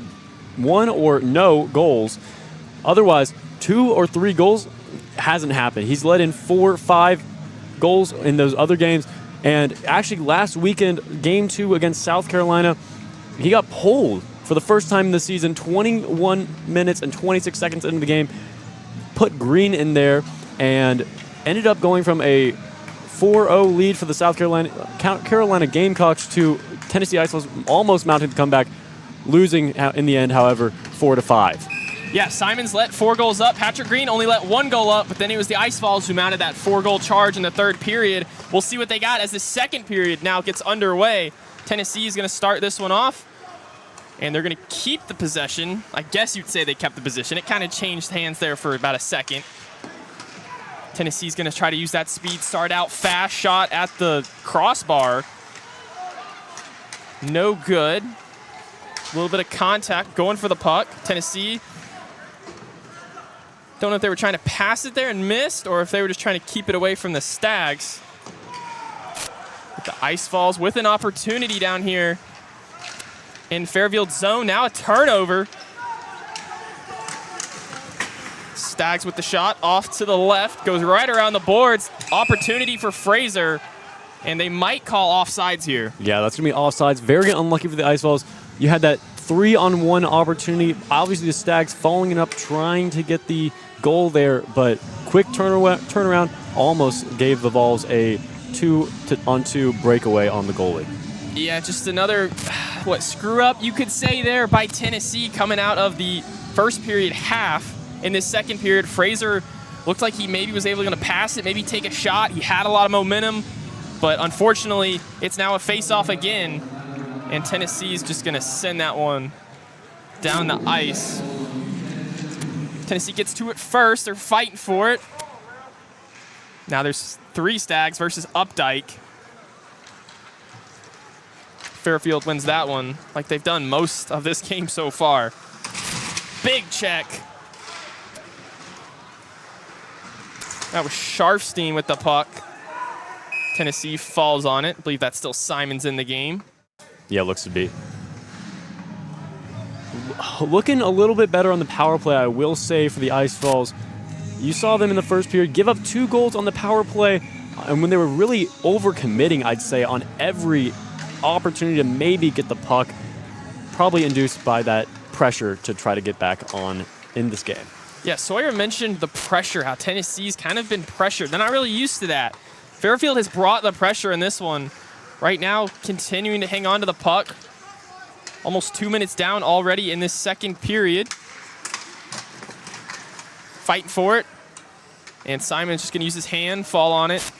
1 or no goals. Otherwise, 2 or 3 goals hasn't happened. He's let in 4 or 5 goals in those other games. And actually, last weekend, Game 2 against South Carolina, he got pulled for the first time in the season, 21 minutes and 26 seconds into the game, put Green in there, and ended up going from a 4-0 lead for the South Carolina Gamecocks to Tennessee Ice Vols almost mounting the comeback, losing in the end, however, 4-5. Yeah, Simons let 4 goals up. Patrick Green only let 1 goal up, but then it was the Ice Vols who mounted that 4-goal charge in the third period. We'll see what they got as the second period now gets underway. Tennessee is going to start this one off, and they're going to keep the possession. I guess you'd say they kept the position. It kind of changed hands there for about a second. Tennessee's going to try to use that speed, start out fast, shot at the crossbar. No good. A little bit of contact, going for the puck. Tennessee, don't know if they were trying to pass it there and missed, or if they were just trying to keep it away from the Stags. But the Ice Vols with an opportunity down here in Fairfield zone. Now a turnover. Stags with the shot off to the left, goes right around the boards. Opportunity for Fraser, and they might call offsides here. Yeah, that's going to be offsides. Very unlucky for the Ice Vols. You had that 3-on-1 opportunity. Obviously, the Stags following it up, trying to get the goal there, but quick turnaround almost gave the Vols a 2-on-2 breakaway on the goalie. Yeah, just another screw up you could say there by Tennessee coming out of the first period half. In this second period, Fraser looked like he maybe was able to pass it, maybe take a shot. He had a lot of momentum, but unfortunately, it's now a face-off again, and Tennessee's just going to send that one down the ice. Tennessee gets to it first. They're fighting for it. Now there's 3 Stags versus Updike. Fairfield wins that one like they've done most of this game so far. Big check. That was Sharfstein with the puck. Tennessee falls on it. I believe that's still Simons in the game. Yeah, looks to be. Looking a little bit better on the power play, I will say, for the Ice Vols. You saw them in the first period give up 2 goals on the power play, and when they were really overcommitting, I'd say, on every opportunity to maybe get the puck, probably induced by that pressure to try to get back on in this game. Yeah, Sawyer mentioned the pressure, how Tennessee's kind of been pressured. They're not really used to that. Fairfield has brought the pressure in this one. Right now, continuing to hang on to the puck. Almost 2 minutes down already in this second period. Fighting for it. And Simon's just going to use his hand, fall on it.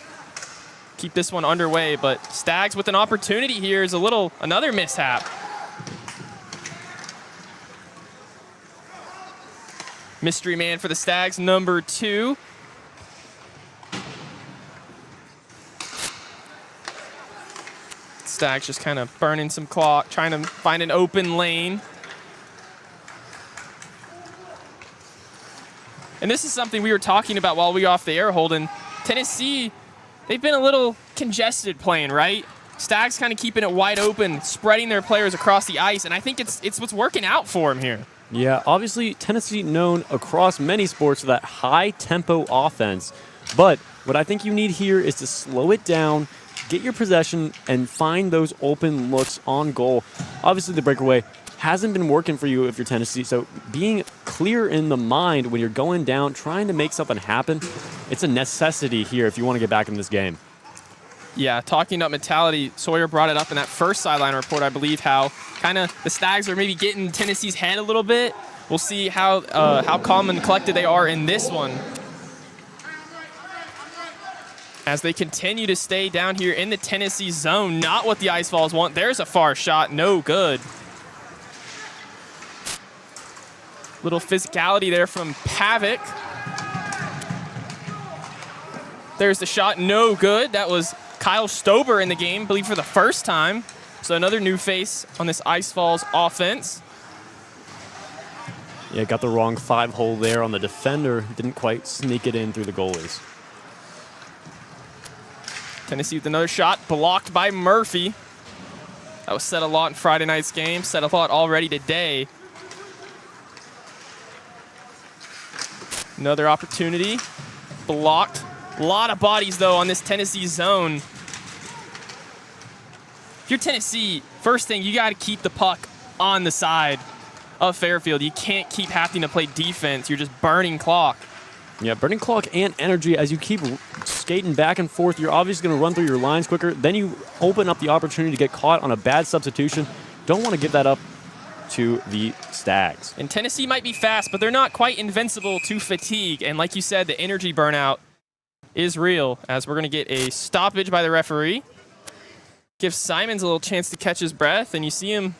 Keep this one underway, but Stags with an opportunity here is another mishap. Mystery man for the Stags, number 2. Stags just kind of burning some clock, trying to find an open lane. And this is something we were talking about while we were off the air, Holden. Tennessee, they've been a little congested playing, right? Stags kind of keeping it wide open, spreading their players across the ice, and I think it's what's working out for them here. Yeah, obviously Tennessee known across many sports for that high-tempo offense. But what I think you need here is to slow it down, get your possession, and find those open looks on goal. Obviously the breakaway hasn't been working for you if you're Tennessee, so being clear in the mind when you're going down, trying to make something happen, it's a necessity here if you want to get back in this game. Yeah, talking about mentality, Sawyer brought it up in that first sideline report, I believe, how kind of the Stags are maybe getting Tennessee's head a little bit. We'll see how calm and collected they are in this one, as they continue to stay down here in the Tennessee zone. Not what the Ice Vols want. There's a far shot, no good. Little physicality there from Pavic. There's the shot, no good. That was Kyle Stober in the game, I believe for the first time. So another new face on this Ice Vols offense. Yeah, got the wrong 5-hole there on the defender. Didn't quite sneak it in through the goalies. Tennessee with another shot, blocked by Murphy. That was said a lot in Friday night's game, said a lot already today. Another opportunity, blocked. A lot of bodies, though, on this Tennessee zone. If you're Tennessee, first thing, you got to keep the puck on the side of Fairfield. You can't keep having to play defense. You're just burning clock. Yeah, burning clock and energy as you keep skating back and forth. You're obviously going to run through your lines quicker. Then you open up the opportunity to get caught on a bad substitution. Don't want to give that up to the Stags. And Tennessee might be fast, but they're not quite invincible to fatigue. And like you said, the energy burnout is real, as we're going to get a stoppage by the referee. Gives Simons a little chance to catch his breath, and you see him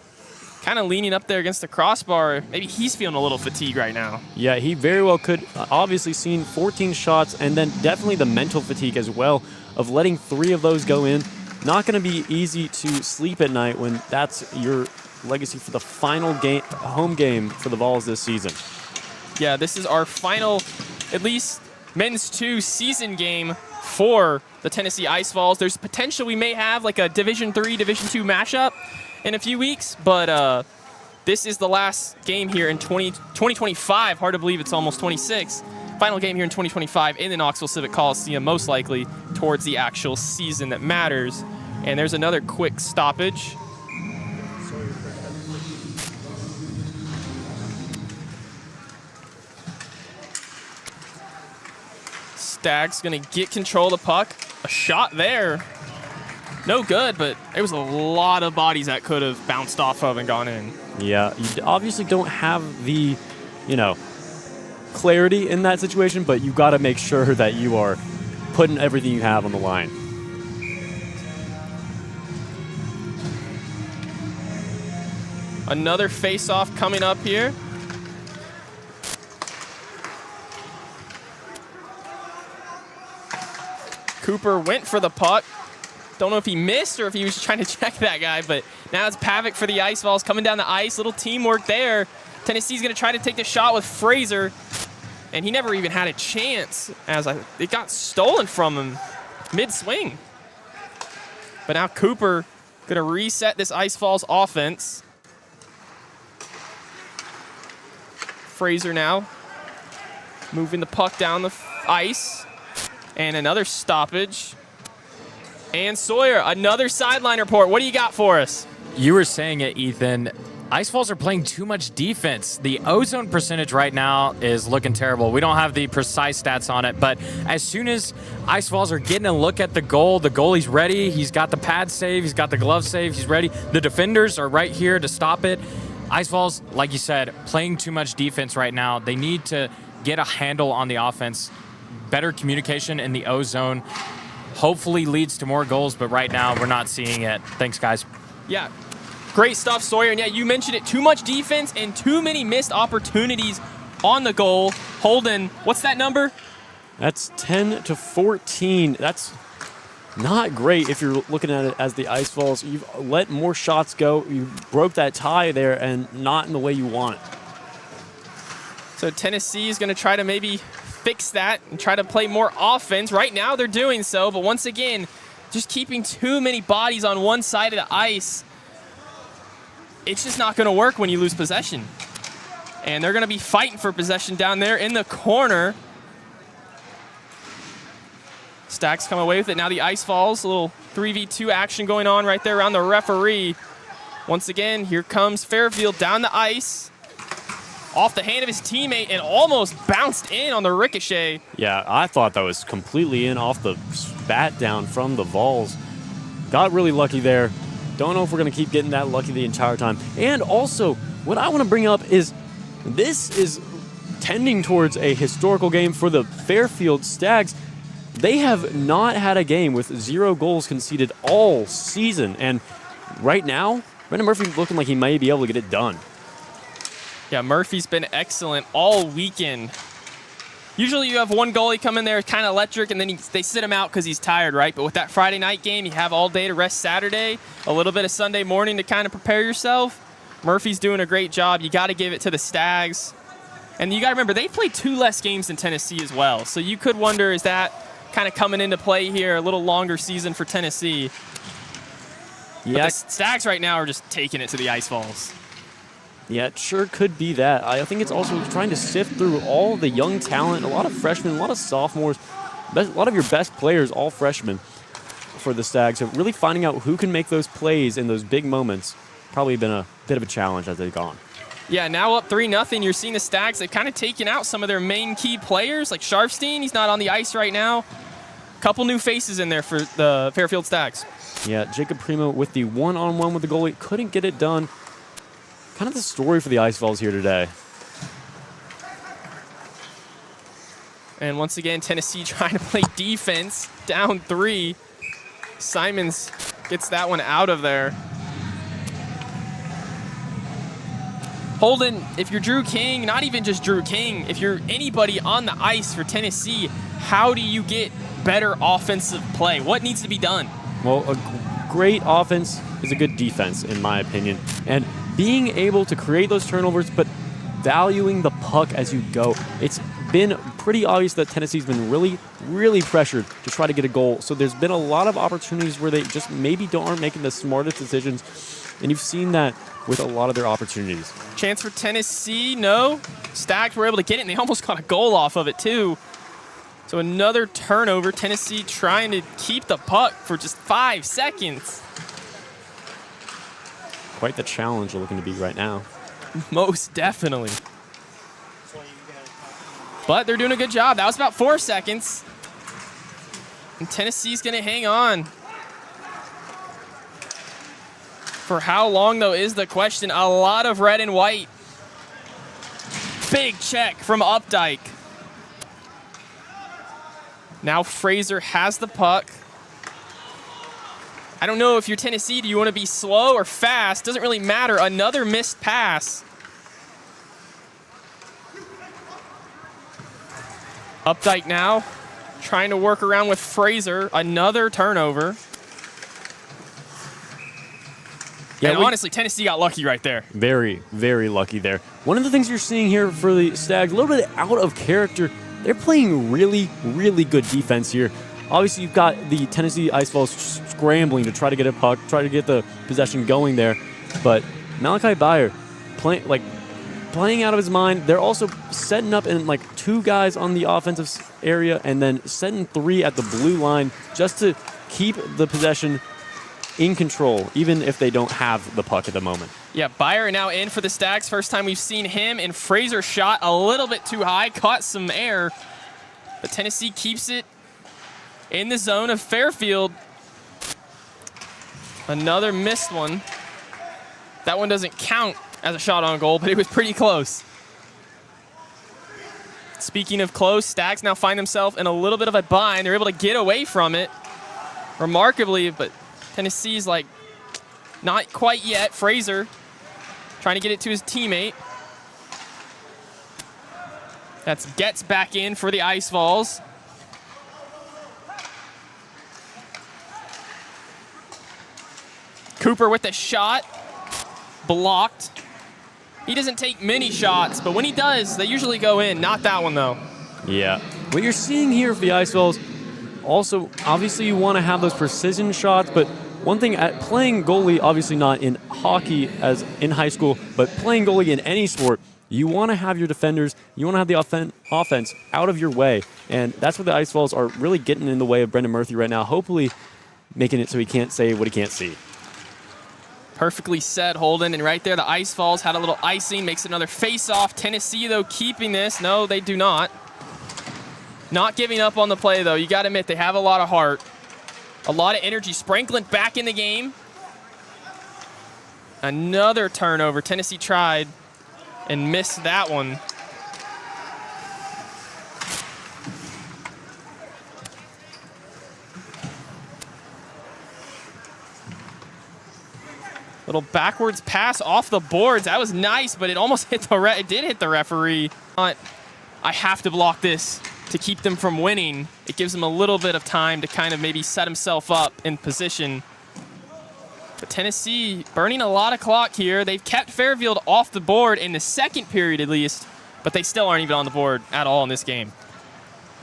kind of leaning up there against the crossbar. Maybe he's feeling a little fatigue right now. Yeah, he very well could. Obviously seen 14 shots, and then definitely the mental fatigue as well of letting 3 of those go in. Not going to be easy to sleep at night when that's your legacy for the final game, home game for the Vols this season. Yeah, this is our final, at least men's 2 season game for the Tennessee Ice Vols. There's potential we may have like a Division 3, Division 2 matchup in a few weeks, but this is the last game here in 2025. Hard to believe it's almost 26. Final game here in 2025 in the Knoxville Civic Coliseum, most likely towards the actual season that matters. And there's another quick stoppage. Stags gonna get control of the puck. A shot there. No good, but there was a lot of bodies that could have bounced off of and gone in. Yeah, you obviously don't have the, clarity in that situation, but you got to make sure that you are putting everything you have on the line. Another face-off coming up here. Cooper went for the puck. Don't know if he missed or if he was trying to check that guy, but now it's Pavic for the Ice Vols coming down the ice. Little teamwork there. Tennessee's going to try to take the shot with Fraser, and he never even had a chance as it got stolen from him mid-swing. But now Cooper going to reset this Ice Vols offense. Fraser now moving the puck down the ice. And another stoppage. And Sawyer, another sideline report. What do you got for us? You were saying it, Ethan. Ice Vols are playing too much defense. The ozone percentage right now is looking terrible. We don't have the precise stats on it, but as soon as Ice Vols are getting a look at the goalie's ready. He's got the pad save. He's got the glove save. He's ready. The defenders are right here to stop it. Ice Vols, like you said, playing too much defense right now. They need to get a handle on the offense. Better communication in the O-zone hopefully leads to more goals, but right now we're not seeing it. Thanks, guys. Yeah, great stuff, Sawyer. And yeah, you mentioned it. Too much defense and too many missed opportunities on the goal. Holden, what's that number? That's 10 to 14. That's not great if you're looking at it as the Ice Vols. You've let more shots go. You broke that tie there, and not in the way you want it. So Tennessee is going to try to maybe fix that and try to play more offense. Right now they're doing so, but once again, just keeping too many bodies on one side of the ice, it's just not going to work when you lose possession. And they're going to be fighting for possession down there in the corner. Stags come away with it. Now the Ice Vols, a little 3v2 action going on right there around the referee. Once again, here comes Fairfield down the ice. Off the hand of his teammate and almost bounced in on the ricochet. Yeah, I thought that was completely in off the bat down from the Vols. Got really lucky there. Don't know if we're going to keep getting that lucky the entire time. And also, what I want to bring up is this is tending towards a historical game for the Fairfield Stags. They have not had a game with 0 goals conceded all season. And right now, Brendan Murphy's looking like he may be able to get it done. Yeah, Murphy's been excellent all weekend. Usually you have one goalie come in there kind of electric, and then they sit him out because he's tired, right? But with that Friday night game, you have all day to rest Saturday, a little bit of Sunday morning to kind of prepare yourself. Murphy's doing a great job. You got to give it to the Stags. And you got to remember, they played 2 less games than Tennessee as well. So you could wonder, is that kind of coming into play here, a little longer season for Tennessee? Yeah. But the Stags right now are just taking it to the Ice Vols. Yeah, it sure could be that. I think it's also trying to sift through all the young talent, a lot of freshmen, a lot of sophomores, a lot of your best players, all freshmen for the Stags. So really finding out who can make those plays in those big moments probably been a bit of a challenge as they've gone. Yeah, now up 3-0. You're seeing the Stags. They've kind of taken out some of their main key players, like Sharfstein. He's not on the ice right now. Couple new faces in there for the Fairfield Stags. Yeah, Jacob Primo with the one-on-one with the goalie. Couldn't get it done. Kind of the story for the Ice Vols here today. And once again, Tennessee trying to play defense, down 3. Simons gets that one out of there. Holden, if you're Drew King, not even just Drew King, if you're anybody on the ice for Tennessee, how do you get better offensive play? What needs to be done? Well, a great offense is a good defense, in my opinion. And being able to create those turnovers, but valuing the puck as you go. It's been pretty obvious that Tennessee's been really, really pressured to try to get a goal. So there's been a lot of opportunities where they just maybe aren't making the smartest decisions. And you've seen that with a lot of their opportunities. Chance for Tennessee, no. Stags were able to get it, and they almost got a goal off of it, too. So another turnover. Tennessee trying to keep the puck for just 5 seconds. Quite the challenge they're looking to be right now. Most definitely. But they're doing a good job. That was about 4 seconds. And Tennessee's going to hang on. For how long, though, is the question. A lot of red and white. Big check from Updike. Now Fraser has the puck. I don't know if you're Tennessee, do you want to be slow or fast? Doesn't really matter. Another missed pass. Updike now trying to work around with Fraser. Another turnover. Yeah, and honestly, Tennessee got lucky right there. Very, very lucky there. One of the things you're seeing here for the Stags, a little bit out of character. They're playing really, really good defense here. Obviously, you've got the Tennessee Ice Vols scrambling to try to get a puck, try to get the possession going there. But Malachi Byer playing out of his mind. They're also setting up in 2 guys on the offensive area and then setting 3 at the blue line just to keep the possession in control, even if they don't have the puck at the moment. Yeah, Byer now in for the Stags. First time we've seen him, and Fraser shot a little bit too high, caught some air. But Tennessee keeps it in the zone of Fairfield. Another missed one. That one doesn't count as a shot on goal, but it was pretty close. Speaking of close, Stags now find themselves in a little bit of a bind. They're able to get away from it remarkably, but Tennessee's not quite yet. Fraser trying to get it to his teammate. That's Getz back in for the Ice Vols. Cooper with the shot. Blocked. He doesn't take many shots, but when he does, they usually go in. Not that one, though. Yeah. What you're seeing here for the Ice Vols, also, obviously you want to have those precision shots, but one thing at playing goalie, obviously not in hockey as in high school, but playing goalie in any sport, you want to have your defenders, you want to have the offense out of your way. And that's what the Ice Vols are really getting in the way of Brendan Murphy right now, hopefully making it so he can't say what he can't see. Perfectly set, Holden. And right there, the Ice Vols had a little icing, makes another face-off. Tennessee, though, keeping this. No, they do not. Not giving up on the play, though. You got to admit, they have a lot of heart. A lot of energy. Sprankland back in the game. Another turnover. Tennessee tried and missed that one. Little backwards pass off the boards. That was nice, but it almost hit the it did hit the referee. I have to block this to keep them from winning. It gives him a little bit of time to kind of maybe set himself up in position. But Tennessee burning a lot of clock here. They've kept Fairfield off the board in the second period at least, but they still aren't even on the board at all in this game.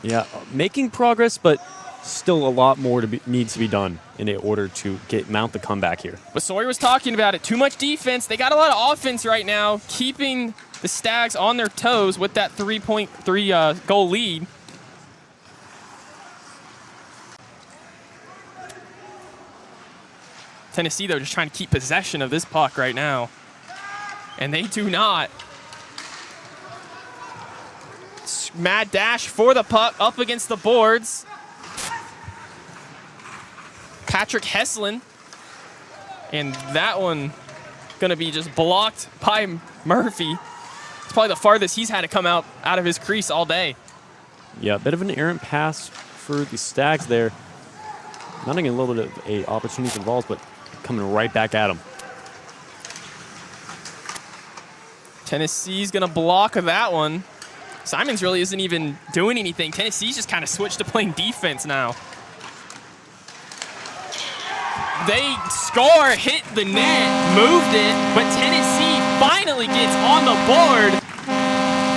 Yeah, making progress, but still a lot more needs to be done in order to mount the comeback here. But Sawyer was talking about it. Too much defense. They got a lot of offense right now, keeping the Stags on their toes with that 3.3 goal lead. Tennessee, though, just trying to keep possession of this puck right now. And they do not. Mad dash for the puck up against the boards. Patrick Hesslin. And that one going to be just blocked by Murphy. It's probably the farthest he's had to come out of his crease all day. Yeah, a bit of an errant pass for the Stags there. Not getting a little bit of an opportunity for the Vols, but coming right back at him. Tennessee's going to block that one. Simons really isn't even doing anything. Tennessee's just kind of switched to playing defense now. They score, hit the net, moved it, but Tennessee finally gets on the board.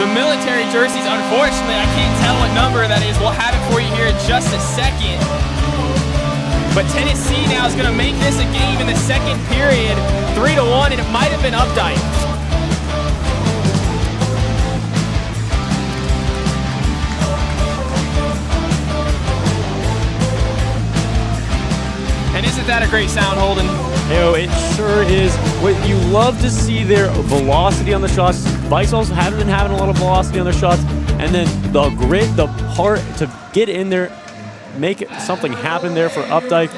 The military jerseys, unfortunately, I can't tell what number that is. We'll have it for you here in just a second. But Tennessee now is going to make this a game in the second period, 3-1, and it might have been Updike. And isn't that a great sound, Holden? Yo, it sure is. What you love to see there, velocity on the shots. Ice Vols haven't been having a lot of velocity on their shots, and then the grit, the heart to get in there, make something happen there for Updike.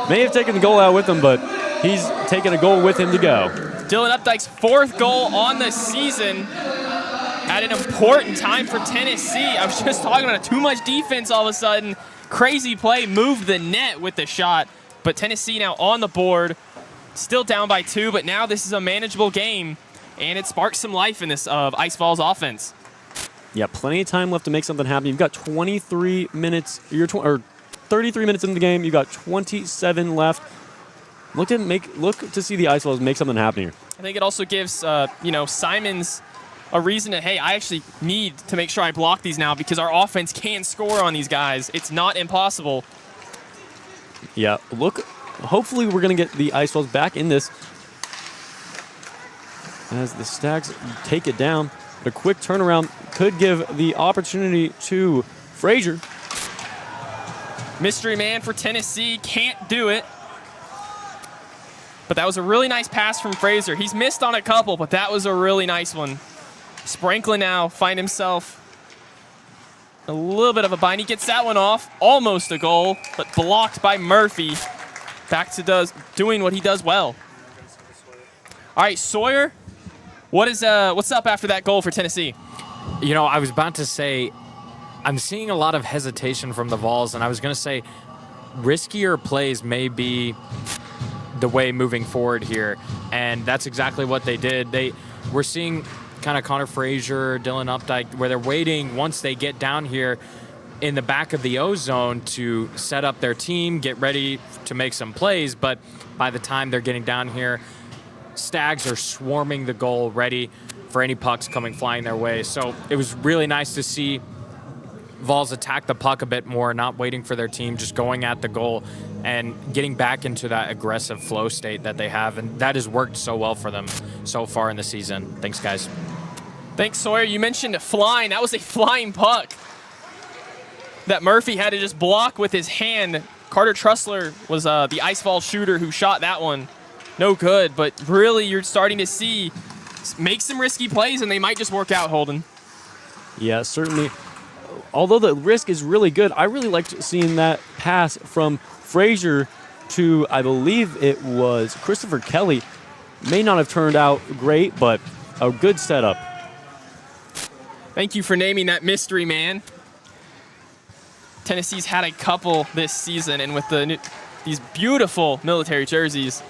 May have taken the goal out with him, but he's taken a goal with him to go. Dylan Updike's fourth goal on the season at an important time for Tennessee. I was just talking about too much defense all of a sudden. Crazy play, moved the net with the shot. But Tennessee now on the board, still down by 2, but now this is a manageable game, and it sparks some life in this Ice Vols offense. Yeah, plenty of time left to make something happen. You've got 23 minutes, or 33 minutes in the game. You've got 27 left. Look to see the Ice Vols make something happen here. I think it also gives Simons a reason to, hey, I actually need to make sure I block these now because our offense can score on these guys. It's not impossible. Yeah, hopefully we're going to get the Ice Vols back in this as the Stags take it down. But a quick turnaround could give the opportunity to Frazier. Mystery man for Tennessee, can't do it. But that was a really nice pass from Frazier. He's missed on a couple, but that was a really nice one. Sprankland now find himself a little bit of a bind. He gets that one off, almost a goal, but blocked by Murphy. Back to doing what he does well. All right, Sawyer, what's up after that goal for Tennessee? You know, I was about to say, I'm seeing a lot of hesitation from the Vols, and I was going to say riskier plays may be the way moving forward here, and that's exactly what they did. We're seeing kind of Connor Frazier, Dylan Updike, where they're waiting once they get down here. in the back of the O zone to set up their team, get ready to make some plays. But by the time they're getting down here, Stags are swarming the goal, ready for any pucks coming flying their way. So it was really nice to see Vols attack the puck a bit more, not waiting for their team, just going at the goal and getting back into that aggressive flow state that they have. And that has worked so well for them so far in the season. Thanks, guys. Thanks, Sawyer. You mentioned flying. That was a flying puck that Murphy had to just block with his hand. Carter Trussler was the Ice Vols shooter who shot that one. No good, but really you're starting to see make some risky plays, and they might just work out, Holden. Yeah, certainly. Although the risk is really good, I really liked seeing that pass from Frazier to, I believe it was Christopher Kelly. May not have turned out great, but a good setup. Thank you for naming that mystery man. Tennessee's had a couple this season, and with these beautiful military jerseys,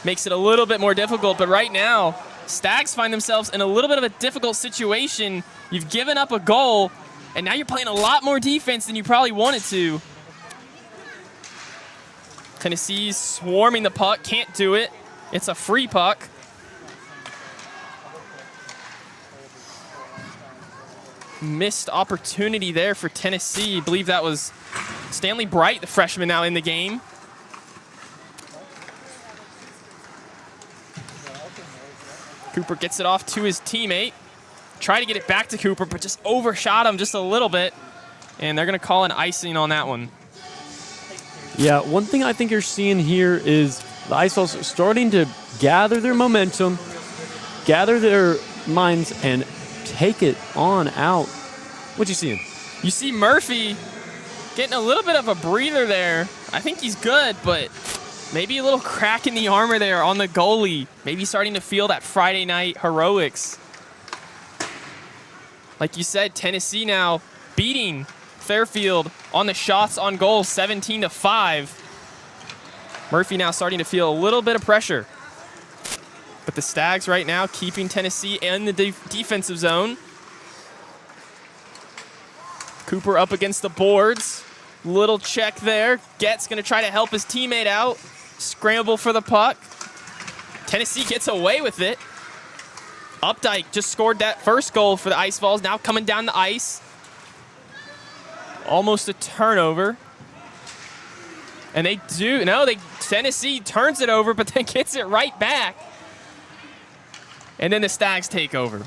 makes it a little bit more difficult. But right now, Stags find themselves in a little bit of a difficult situation. You've given up a goal, and now you're playing a lot more defense than you probably wanted to. Tennessee's swarming the puck, can't do it. It's a free puck. Missed opportunity there for Tennessee. I believe that was Stanley Bright, the freshman, now in the game. Cooper gets it off to his teammate. Try to get it back to Cooper, but just overshot him just a little bit. And they're going to call an icing on that one. Yeah, one thing I think you're seeing here is the Ice Vols starting to gather their momentum, gather their minds, and take it on out. What you seeing? You see Murphy getting a little bit of a breather there. I think he's good, but maybe a little crack in the armor there on the goalie. Maybe starting to feel that Friday night heroics. Like you said, Tennessee now beating Fairfield on the shots on goal, 17-5. Murphy now starting to feel a little bit of pressure. But the Stags right now keeping Tennessee in the defensive zone. Cooper up against the boards. Little check there. Gett's going to try to help his teammate out. Scramble for the puck. Tennessee gets away with it. Updike just scored that first goal for the Ice Vols. Now coming down the ice. Almost a turnover. And Tennessee turns it over, but then gets it right back. And then the Stags take over.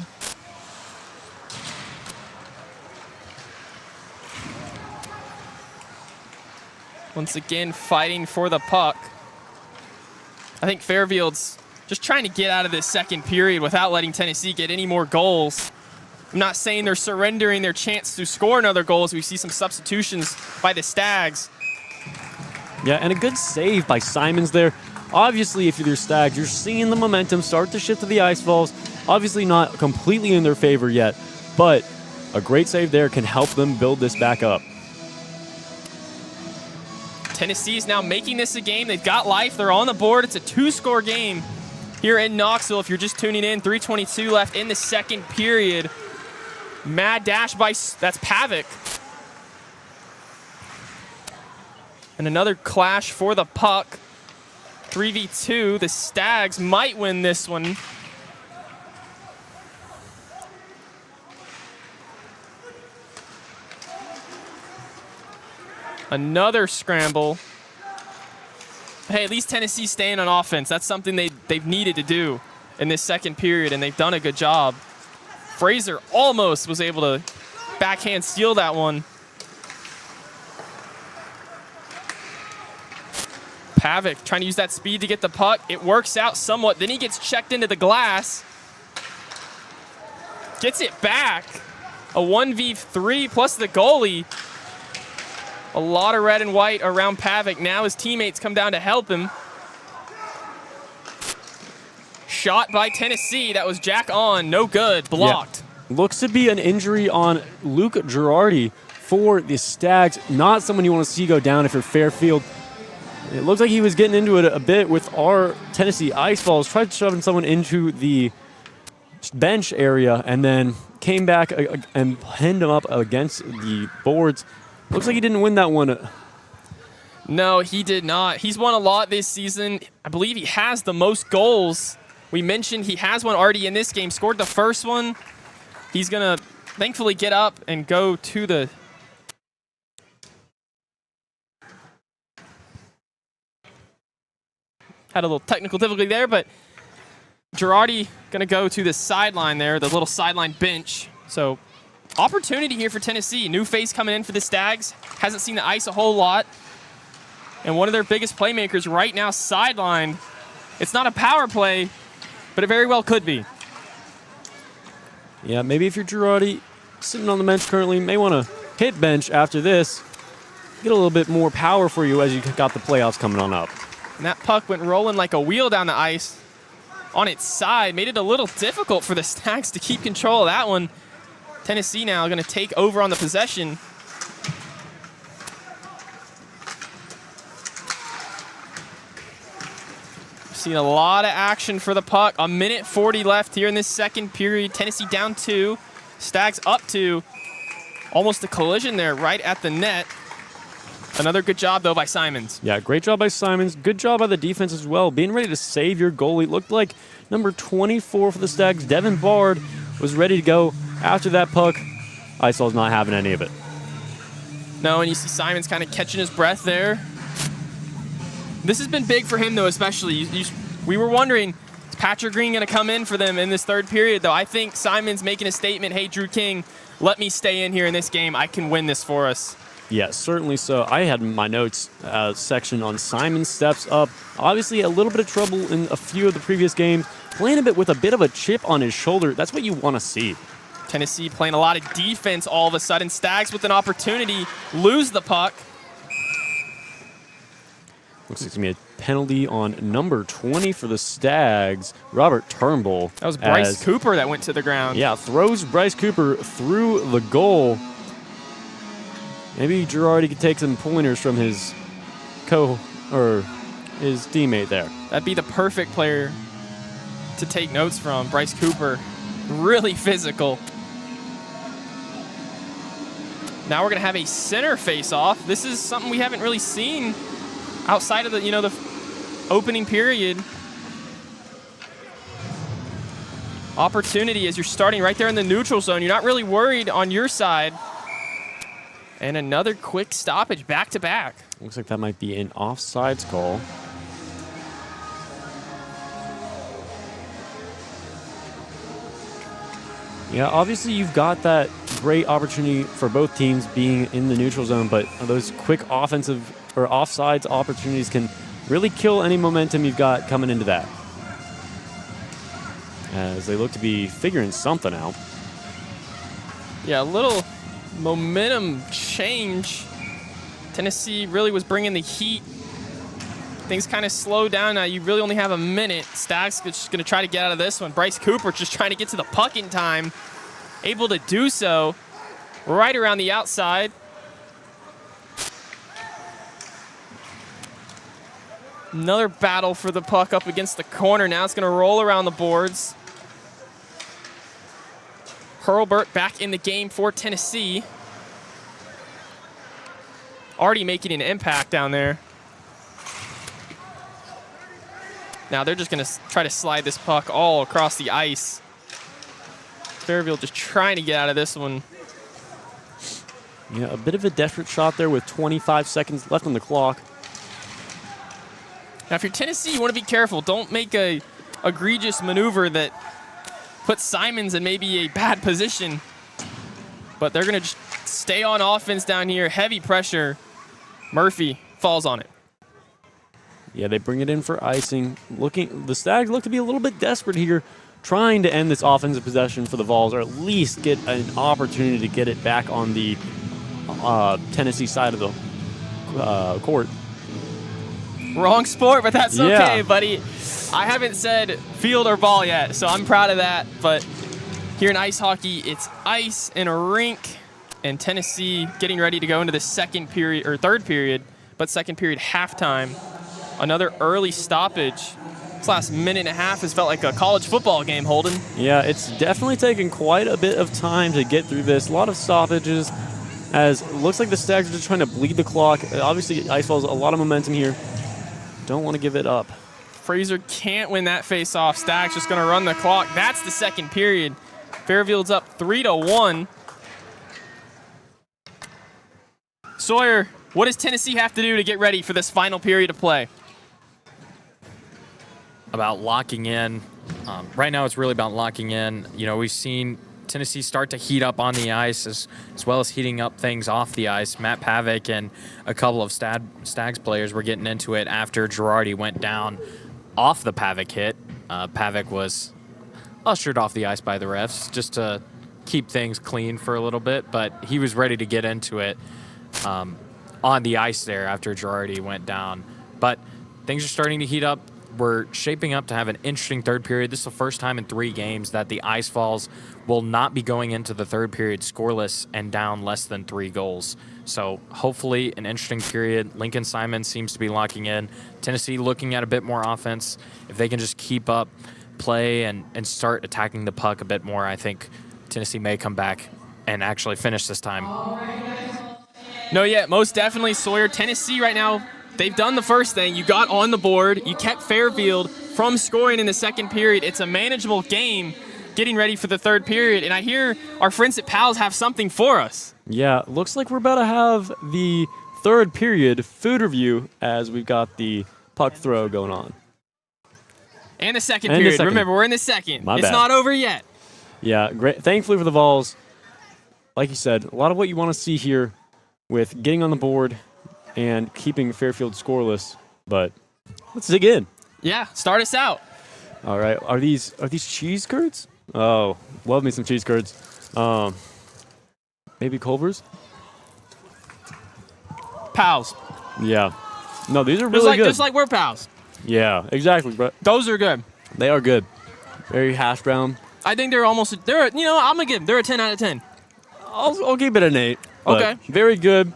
Once again, fighting for the puck. I think Fairfield's just trying to get out of this second period without letting Tennessee get any more goals. I'm not saying they're surrendering their chance to score another goal, as we see some substitutions by the Stags. Yeah, and a good save by Simons there. Obviously, if you're Stags, you're seeing the momentum start to shift to the Ice Vols. Obviously not completely in their favor yet, but a great save there can help them build this back up. Tennessee's now making this a game. They've got life. They're on the board. It's a 2-score game here in Knoxville. If you're just tuning in, 3:22 left in the second period. Mad dash by, that's Pavic. And another clash for the puck. 3v2. The Stags might win this one. Another scramble. Hey, at least Tennessee's staying on offense. That's something they've needed to do in this second period, and they've done a good job. Fraser almost was able to backhand steal that one. Pavic trying to use that speed to get the puck. It works out somewhat. Then he gets checked into the glass. Gets it back. A 1v3 plus the goalie. A lot of red and white around Pavic. Now his teammates come down to help him. Shot by Tennessee. That was Jack on. No good. Blocked. Yeah. Looks to be an injury on Luke Girardi for the Stags. Not someone you want to see go down if you're Fairfield. It looks like he was getting into it a bit with our Tennessee Ice Vols. Tried shoving someone into the bench area and then came back and pinned him up against the boards. Looks like he didn't win that one. No, he did not. He's won a lot this season. I believe he has the most goals. We mentioned he has one already in this game. Scored the first one. He's going to thankfully get up and go to the... Had a little technical difficulty there, but Girardi going to go to the sideline there, the little sideline bench. So opportunity here for Tennessee. New face coming in for the Stags. Hasn't seen the ice a whole lot. And one of their biggest playmakers right now sidelined. It's not a power play, but it very well could be. Yeah, maybe if you're Girardi sitting on the bench currently, may want to hit bench after this. Get a little bit more power for you as you got the playoffs coming on up. And that puck went rolling like a wheel down the ice on its side. Made it a little difficult for the Stags to keep control of that one. Tennessee now going to take over on the possession. Seen a lot of action for the puck. A minute 40 left here in this second period. Tennessee down 2. Stags up 2. Almost a collision there right at the net. Another good job, though, by Simons. Yeah, great job by Simons. Good job by the defense as well. Being ready to save your goalie. Looked like number 24 for the Stags, Devin Bard, was ready to go after that puck. Ice Vols not having any of it. No, and you see Simons kind of catching his breath there. This has been big for him, though, especially. We were wondering, is Patrick Green going to come in for them in this third period, though? I think Simons making a statement, hey, Drew King, let me stay in here in this game. I can win this for us. Yes, certainly so. I had my notes section on Simon steps up. Obviously, a little bit of trouble in a few of the previous games. Playing a bit with a bit of a chip on his shoulder. That's what you want to see. Tennessee playing a lot of defense all of a sudden. Stags with an opportunity, lose the puck. Looks like it's going to be a penalty on number 20 for the Stags, Robert Turnbull. That was Bryce Cooper that went to the ground. Yeah, throws Bryce Cooper through the goal. Maybe Girardi could take some pointers from his his teammate there. That'd be the perfect player to take notes from, Bryce Cooper. Really physical. Now we're going to have a center face-off. This is something we haven't really seen outside of the, the opening period. Opportunity as you're starting right there in the neutral zone. You're not really worried on your side. And another quick stoppage, back-to-back. Looks like that might be an offsides call. Yeah, obviously you've got that great opportunity for both teams being in the neutral zone, but those quick offensive or offsides opportunities can really kill any momentum you've got coming into that. As they look to be figuring something out. Yeah, a little momentum change. Tennessee really was bringing the heat. Things kind of slowed down now. You really only have a minute. Stags just going to try to get out of this one. Bryce Cooper just trying to get to the puck in time. Able to do so right around the outside. Another battle for the puck up against the corner. Now it's going to roll around the boards. Hurlburt back in the game for Tennessee. Already making an impact down there. Now they're just going to try to slide this puck all across the ice. Fairfield just trying to get out of this one. Yeah, a bit of a desperate shot there with 25 seconds left on the clock. Now if you're Tennessee, you want to be careful. Don't make a egregious maneuver that puts Simons in maybe a bad position. But they're going to just stay on offense down here. Heavy pressure. Murphy falls on it. Yeah, they bring it in for icing. The Stags look to be a little bit desperate here, trying to end this offensive possession for the Vols, or at least get an opportunity to get it back on the Tennessee side of the court. Wrong sport, but that's okay, Yeah. buddy. I haven't said field or ball yet, so I'm proud of that. But here in ice hockey, it's ice in a rink, and Tennessee getting ready to go into the second period, or third period, but second period halftime. Another early stoppage. This last minute and a half has felt like a college football game, Holden. Yeah, it's definitely taken quite a bit of time to get through this. A lot of stoppages. As it looks like the Stags are just trying to bleed the clock. Obviously, Ice Vols, a lot of momentum here. Don't want to give it up. Fraser can't win that face-off. Stags just going to run the clock. That's the second period. Fairfield's up 3-1. Sawyer, what does Tennessee have to do to get ready for this final period of play? About locking in. Right now, it's really about locking in. You know, we've seen Tennessee start to heat up on the ice as well as heating up things off the ice. Matt Pavic and a couple of Stags players were getting into it after Girardi went down off the Pavic hit. Pavic was ushered off the ice by the refs just to keep things clean for a little bit, but he was ready to get into it on the ice there after Girardi went down. But things are starting to heat up. We're shaping up to have an interesting third period. This is the first time in 3 games that the Ice Vols will not be going into the third period scoreless and down less than 3 goals. So hopefully an interesting period. Lincoln Simon seems to be locking in. Tennessee looking at a bit more offense. If they can just keep up play and start attacking the puck a bit more, I think Tennessee may come back and actually finish this time. No, yeah, most definitely, Sawyer. Tennessee right now, they've done the first thing. You got on the board. You kept Fairfield from scoring in the second period. It's a manageable game getting ready for the third period. And I hear our friends at Pals have something for us. Yeah, looks like we're about to have the third period food review as we've got the puck throw going on. And the second period. Remember, we're in the second. My it's bad. not over yet. Yeah, great. Thankfully for the Vols, like you said, a lot of what you want to see here with getting on the board and keeping Fairfield scoreless. But let's dig in. Yeah, start us out. All right, are these cheese curds? Oh, love me some cheese curds. Maybe Culver's? Pals. Yeah. No, these are really good. Just like we're pals. Yeah, exactly. But Those are good. they are good. Very hash brown. I think they're I'm going to give them, they're a 10 out of 10. I'll keep it an 8. but Okay. Very good.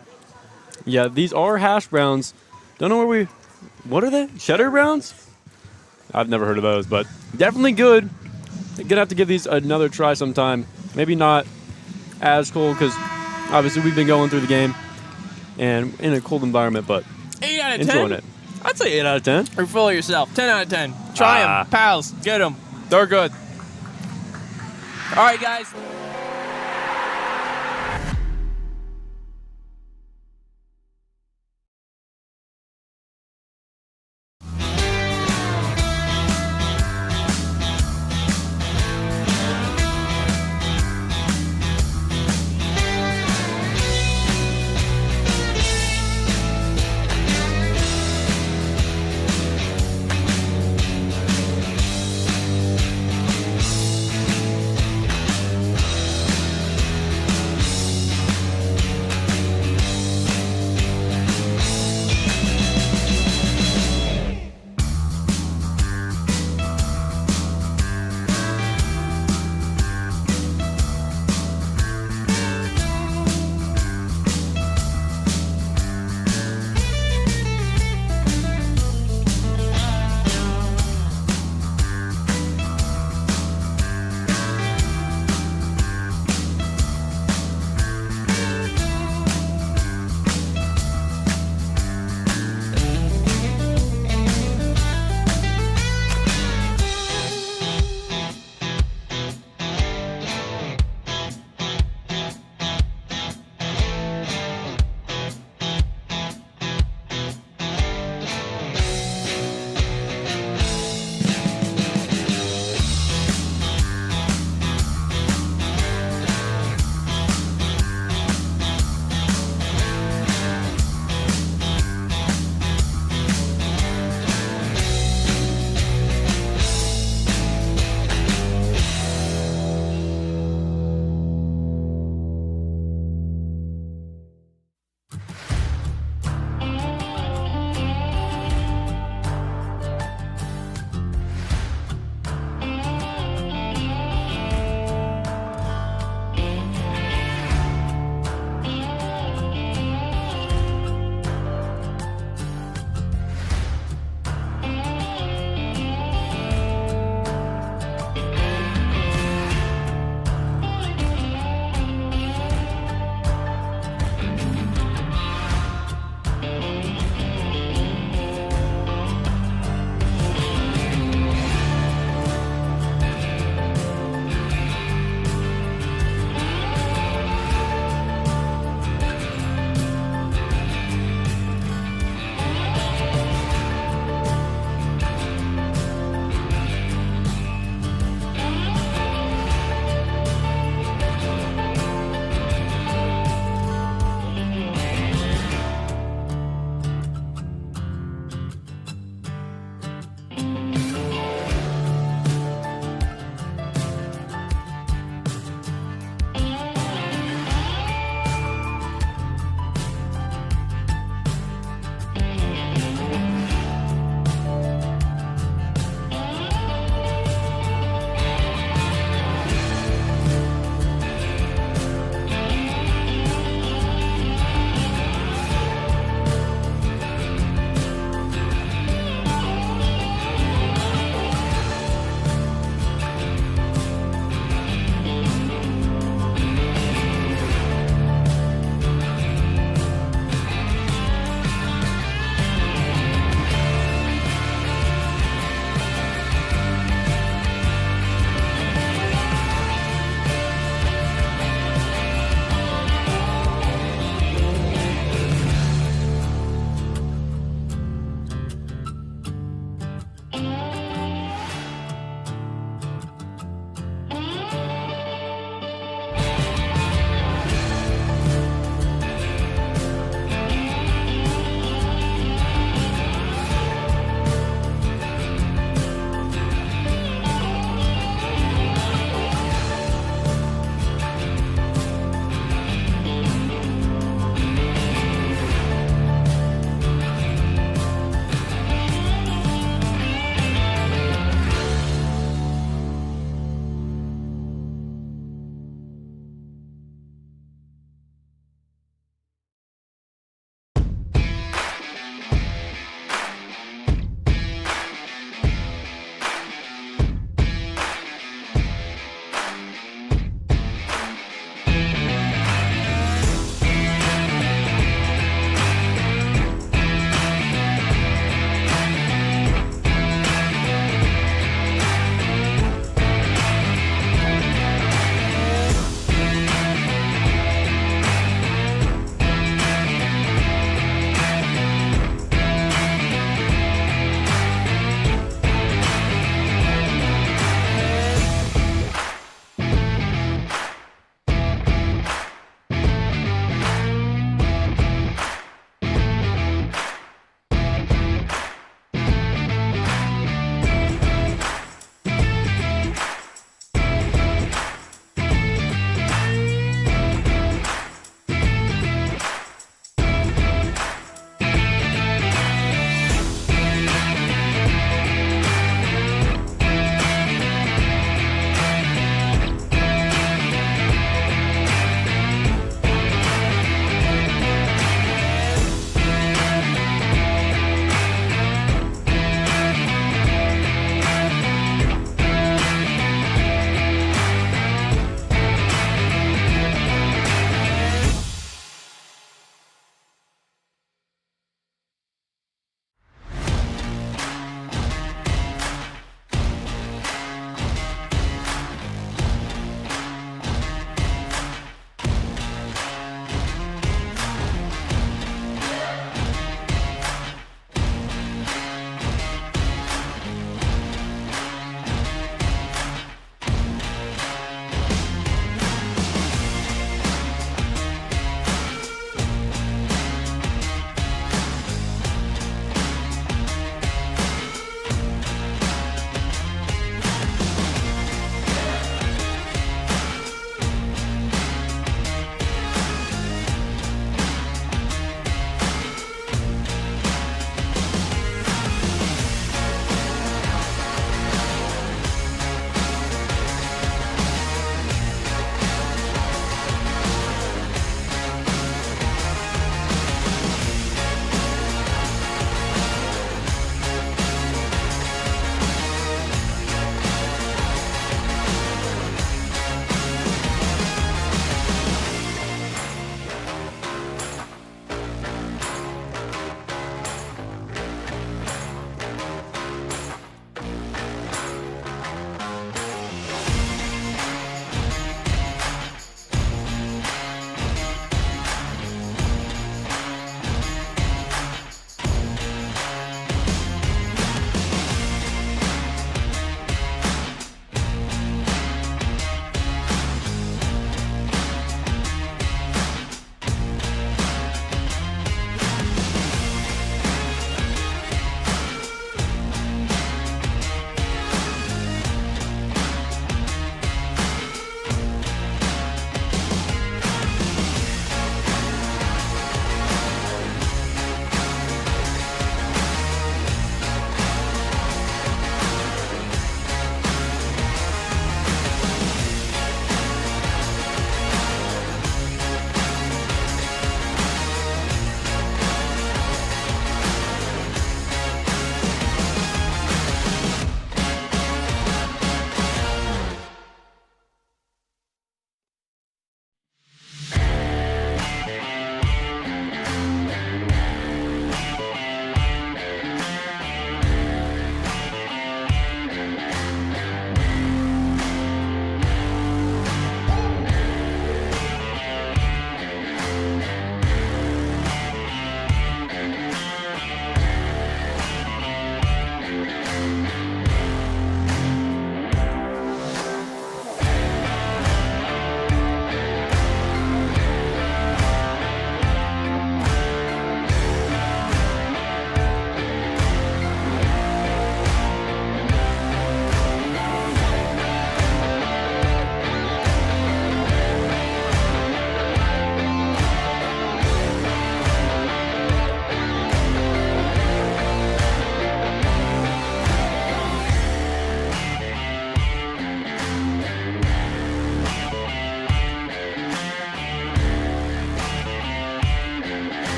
Yeah, these are hash browns. Don't know what are they? Cheddar browns? I've never heard of those, but definitely good. Gonna have to give these another try sometime. Maybe not as cold because obviously we've been going through the game and in a cold environment, but 8 out of 10. enjoying it. I'd say 8 out of 10. You're full of yourself. 10 out of 10. Try them. Pals. Get them. They're good. All right, guys.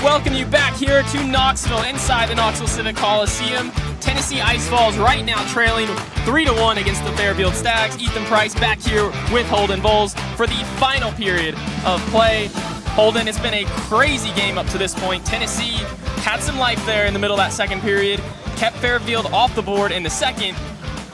welcome you back here to Knoxville, inside the Knoxville Civic Coliseum. Tennessee Ice Vols right now trailing 3-1 against the Fairfield Stags. Ethan Price back here with Holden Boles for the final period of play. Holden, it's been a crazy game up to this point. Tennessee had some life there in the middle of that second period, kept Fairfield off the board in the second.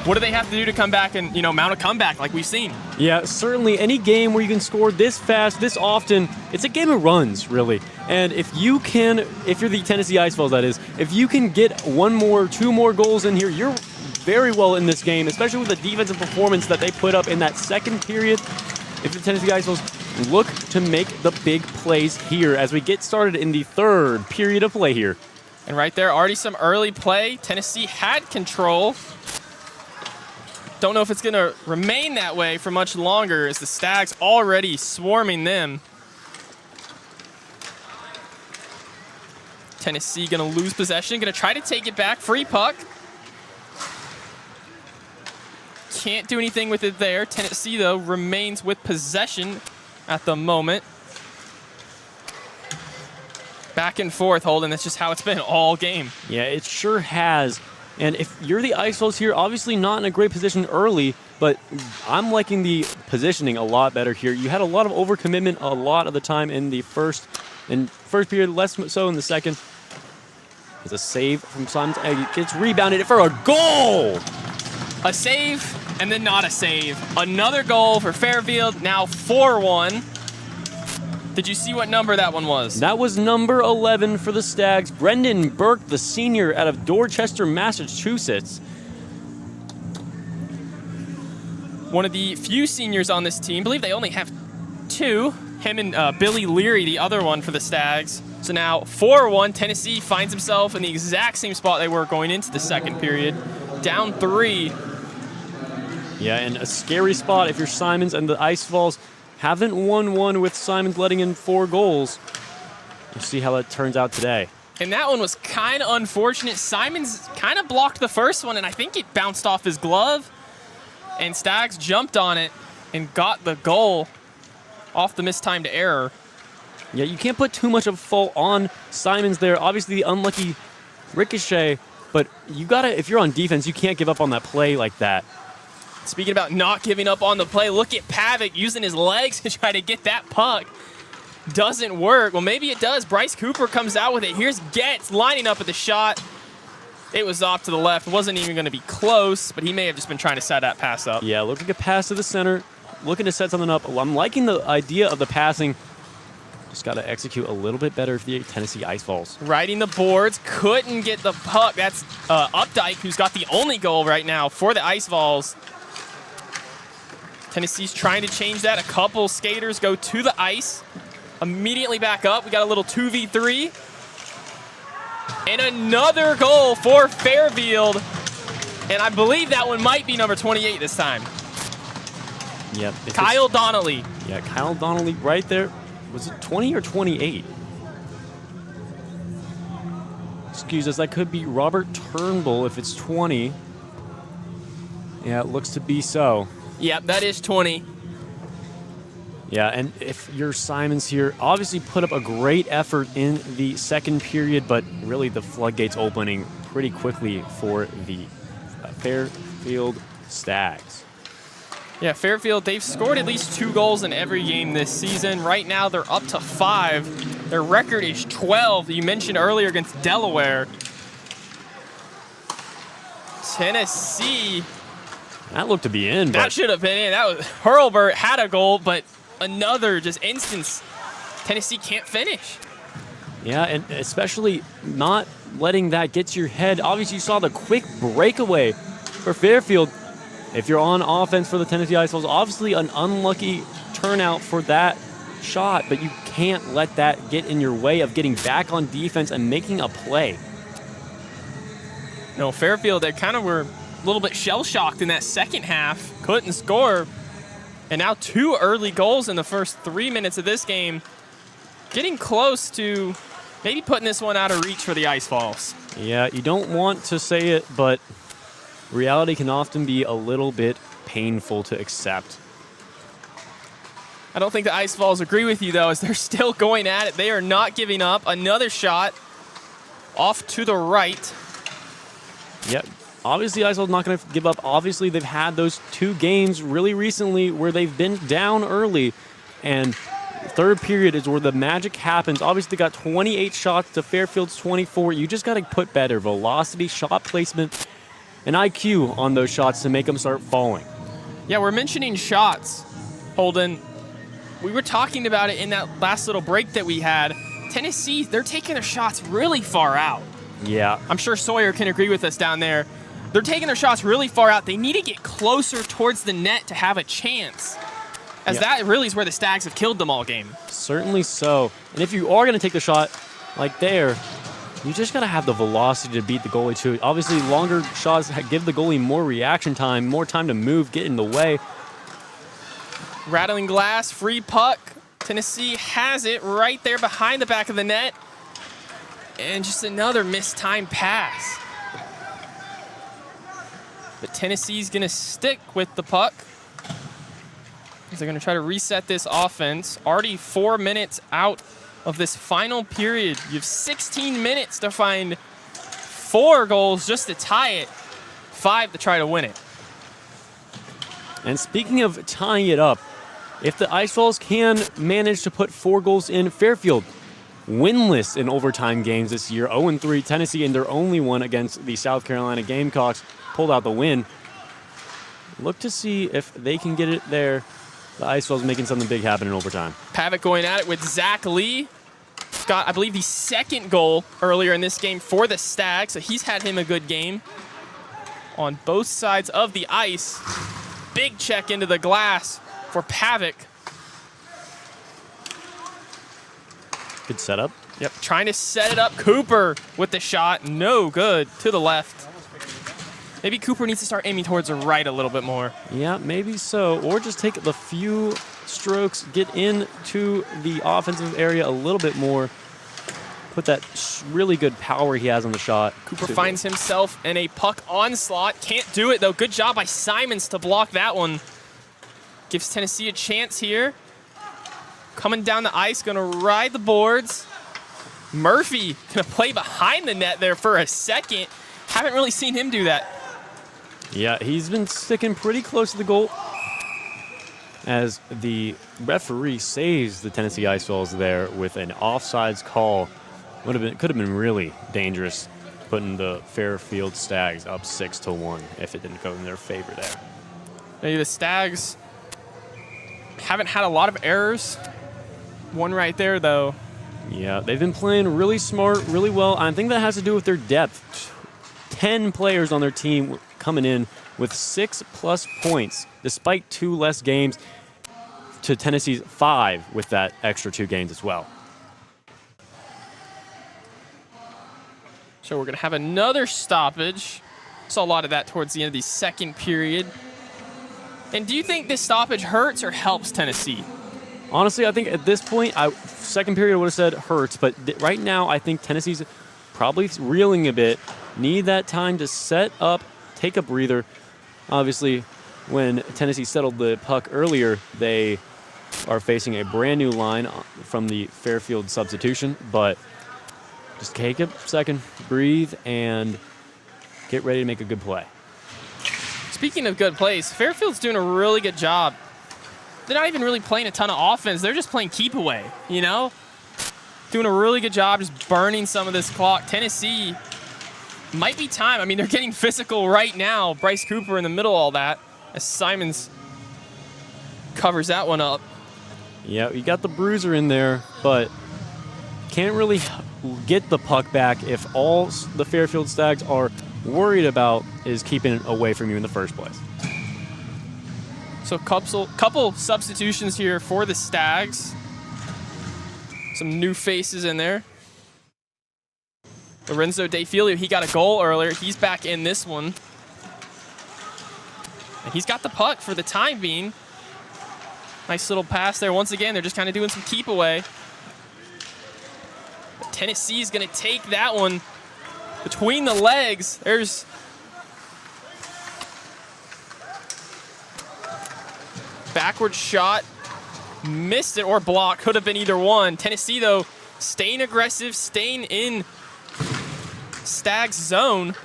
What do they have to do to come back and, mount a comeback like we've seen? Yeah, certainly any game where you can score this fast, this often, it's a game of runs, really. And if you're the Tennessee Ice Vols, that is, if you can get 1 more, 2 more goals in here, you're very well in this game, especially with the defensive performance that they put up in that second period. If the Tennessee Ice Vols look to make the big plays here as we get started in the third period of play here. And right there, already some early play. Tennessee had control. Don't know if it's going to remain that way for much longer as the Stags already swarming them. Tennessee going to lose possession, going to try to take it back. Free puck. Can't do anything with it there. Tennessee, though, remains with possession at the moment. Back and forth, Holden. That's just how it's been all game. Yeah, it sure has. And if you're the Ice Vols here, obviously not in a great position early, but I'm liking the positioning a lot better here. You had a lot of overcommitment a lot of the time in the first period, less so in the second. It's a save from Simons. It gets rebounded for a goal! A save, and then not a save. Another goal for Fairfield, now 4-1. Did you see what number that one was? That was number 11 for the Stags. Brendan Burke, the senior out of Dorchester, Massachusetts. One of the few seniors on this team. I believe they only have 2. Him and Billy Leary, the other one for the Stags. So now 4-1. Tennessee finds himself in the exact same spot they were going into the second period. Down 3. Yeah, and a scary spot if you're Simons and the Ice Vols. Haven't won one with Simons letting in 4 goals. We'll see how that turns out today. And that one was kind of unfortunate. Simons kind of blocked the first one, and I think it bounced off his glove. And Stags jumped on it and got the goal off the mistimed error. Yeah, you can't put too much of a fault on Simons there. Obviously, the unlucky ricochet, but you gotta, if you're on defense, you can't give up on that play like that. Speaking about not giving up on the play, look at Pavic using his legs to try to get that puck. Doesn't work. Well, maybe it does. Bryce Cooper comes out with it. Here's Getz lining up at the shot. It was off to the left. Wasn't even going to be close, but he may have just been trying to set that pass up. Yeah, looking to pass to the center, looking to set something up. I'm liking the idea of the passing. Just got to execute a little bit better for the Tennessee Ice Vols. Riding the boards, couldn't get the puck. That's Updike, who's got the only goal right now for the Ice Vols. Tennessee's trying to change that. A couple skaters go to the ice. Immediately back up. We got a little 2v3. And another goal for Fairfield. And I believe that one might be number 28 this time. Yep. Kyle Donnelly. Yeah, Kyle Donnelly right there. Was it 20 or 28? Excuse us, that could be Robert Turnbull if it's 20. Yeah, it looks to be so. Yep, that is 20. Yeah, and if you're Simons here, obviously put up a great effort in the second period, but really the floodgates opening pretty quickly for the Fairfield Stags. Yeah, Fairfield, they've scored at least 2 goals in every game this season. Right now, they're up to 5. Their record is 12. You mentioned earlier against Delaware. Tennessee. That looked to be in. That should have been in. That was Hurlburt had a goal, but another just instance. Tennessee can't finish. Yeah, and especially not letting that get to your head. Obviously, you saw the quick breakaway for Fairfield. If you're on offense for the Tennessee Ice Vols, obviously an unlucky turnout for that shot, but you can't let that get in your way of getting back on defense and making a play. No, Fairfield, they kind of were a little bit shell-shocked in that second half. Couldn't score. And now 2 early goals in the first 3 minutes of this game. Getting close to maybe putting this one out of reach for the Ice Vols. Yeah, you don't want to say it, but reality can often be a little bit painful to accept. I don't think the Ice Vols agree with you, though, as they're still going at it. They are not giving up. Another shot off to the right. Yep. Obviously, Ice Vols not going to give up. Obviously, they've had those 2 games really recently where they've been down early. And third period is where the magic happens. Obviously, they got 28 shots to Fairfield's 24. You just got to put better velocity, shot placement, and IQ on those shots to make them start falling. Yeah, we're mentioning shots, Holden. We were talking about it in that last little break that we had. Tennessee, they're taking their shots really far out. Yeah. I'm sure Sawyer can agree with us down there. They're taking their shots really far out. They need to get closer towards the net to have a chance, as that really is where the Stags have killed them all game. Certainly so. And if you are going to take the shot like there, you just got to have the velocity to beat the goalie too. Obviously, longer shots give the goalie more reaction time, more time to move, get in the way. Rattling glass, free puck. Tennessee has it right there behind the back of the net. And just another mistimed pass. But Tennessee's going to stick with the puck, as they're going to try to reset this offense. Already 4 minutes out of this final period. You have 16 minutes to find 4 goals just to tie it, 5 to try to win it. And speaking of tying it up, if the Ice Vols can manage to put 4 goals in, Fairfield winless in overtime games this year, 0-3. Tennessee in their only one against the South Carolina Gamecocks pulled out the win. Look to see if they can get it there. The Ice Vols making something big happen in overtime. Pavic going at it with Zach Lee. Got, I believe, the 2nd goal earlier in this game for the Stags, so he's had him a good game on both sides of the ice. Big check into the glass for Pavic. Good setup. Yep, trying to set it up. Cooper with the shot. No good. To the left. Maybe Cooper needs to start aiming towards the right a little bit more. Yeah, maybe so. Or just take the few strokes, get into the offensive area a little bit more. Put that really good power he has on the shot. Cooper finds himself in a puck onslaught. Can't do it, though. Good job by Simons to block that one. Gives Tennessee a chance here. Coming down the ice, going to ride the boards. Murphy going to play behind the net there for a second. Haven't really seen him do that. Yeah, he's been sticking pretty close to the goal as the referee saves the Tennessee Ice Vols there with an offsides call. Could have been really dangerous, putting the Fairfield Stags up 6-1 if it didn't go in their favor there. Maybe the Stags haven't had a lot of errors. One right there, though. Yeah, they've been playing really smart, really well. I think that has to do with their depth. 10 players on their team coming in with 6+ points, despite 2 less games to Tennessee's 5 with that extra 2 games as well. So we're going to have another stoppage. Saw a lot of that towards the end of the 2nd period. And do you think this stoppage hurts or helps Tennessee? Honestly, I think at this point, 2nd period I would have said hurts, but right now I think Tennessee's probably reeling a bit. Need that time to set up, take a breather. Obviously, when Tennessee settled the puck earlier, they are facing a brand new line from the Fairfield substitution, but just take a second, breathe, and get ready to make a good play. Speaking of good plays, Fairfield's doing a really good job. They're not even really playing a ton of offense. They're just playing keep away, you know? Doing a really good job just burning some of this clock. Tennessee might be time. I mean, they're getting physical right now. Bryce Cooper in the middle of all that as Simons covers that one up. Yeah, you got the bruiser in there, but can't really get the puck back if all the Fairfield Stags are worried about is keeping it away from you in the first place. So couple substitutions here for the Stags. Some new faces in there. Lorenzo DeFilio, he got a goal earlier. He's back in this one. And he's got the puck for the time being. Nice little pass there. Once again, they're just kind of doing some keep away. But Tennessee's going to take that one between the legs. There's backward shot Missed it or blocked. Could have been either one. Tennessee, though, staying aggressive, staying in Stags zone.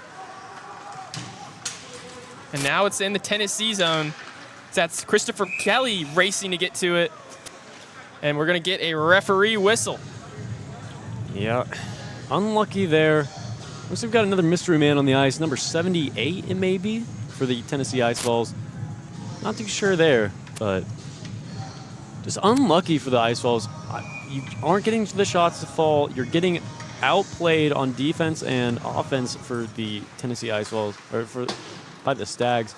And now it's in the Tennessee zone. That's Christopher Kelly racing to get to it. And we're going to get a referee whistle. Yeah, unlucky there. Looks like we've got another mystery man on the ice, number 78 it may be, for the Tennessee Ice Vols. Not too sure there, but just unlucky for the Ice Vols. You aren't getting the shots to fall. You're getting outplayed on defense and offense for the Tennessee Ice Vols, or by the Stags.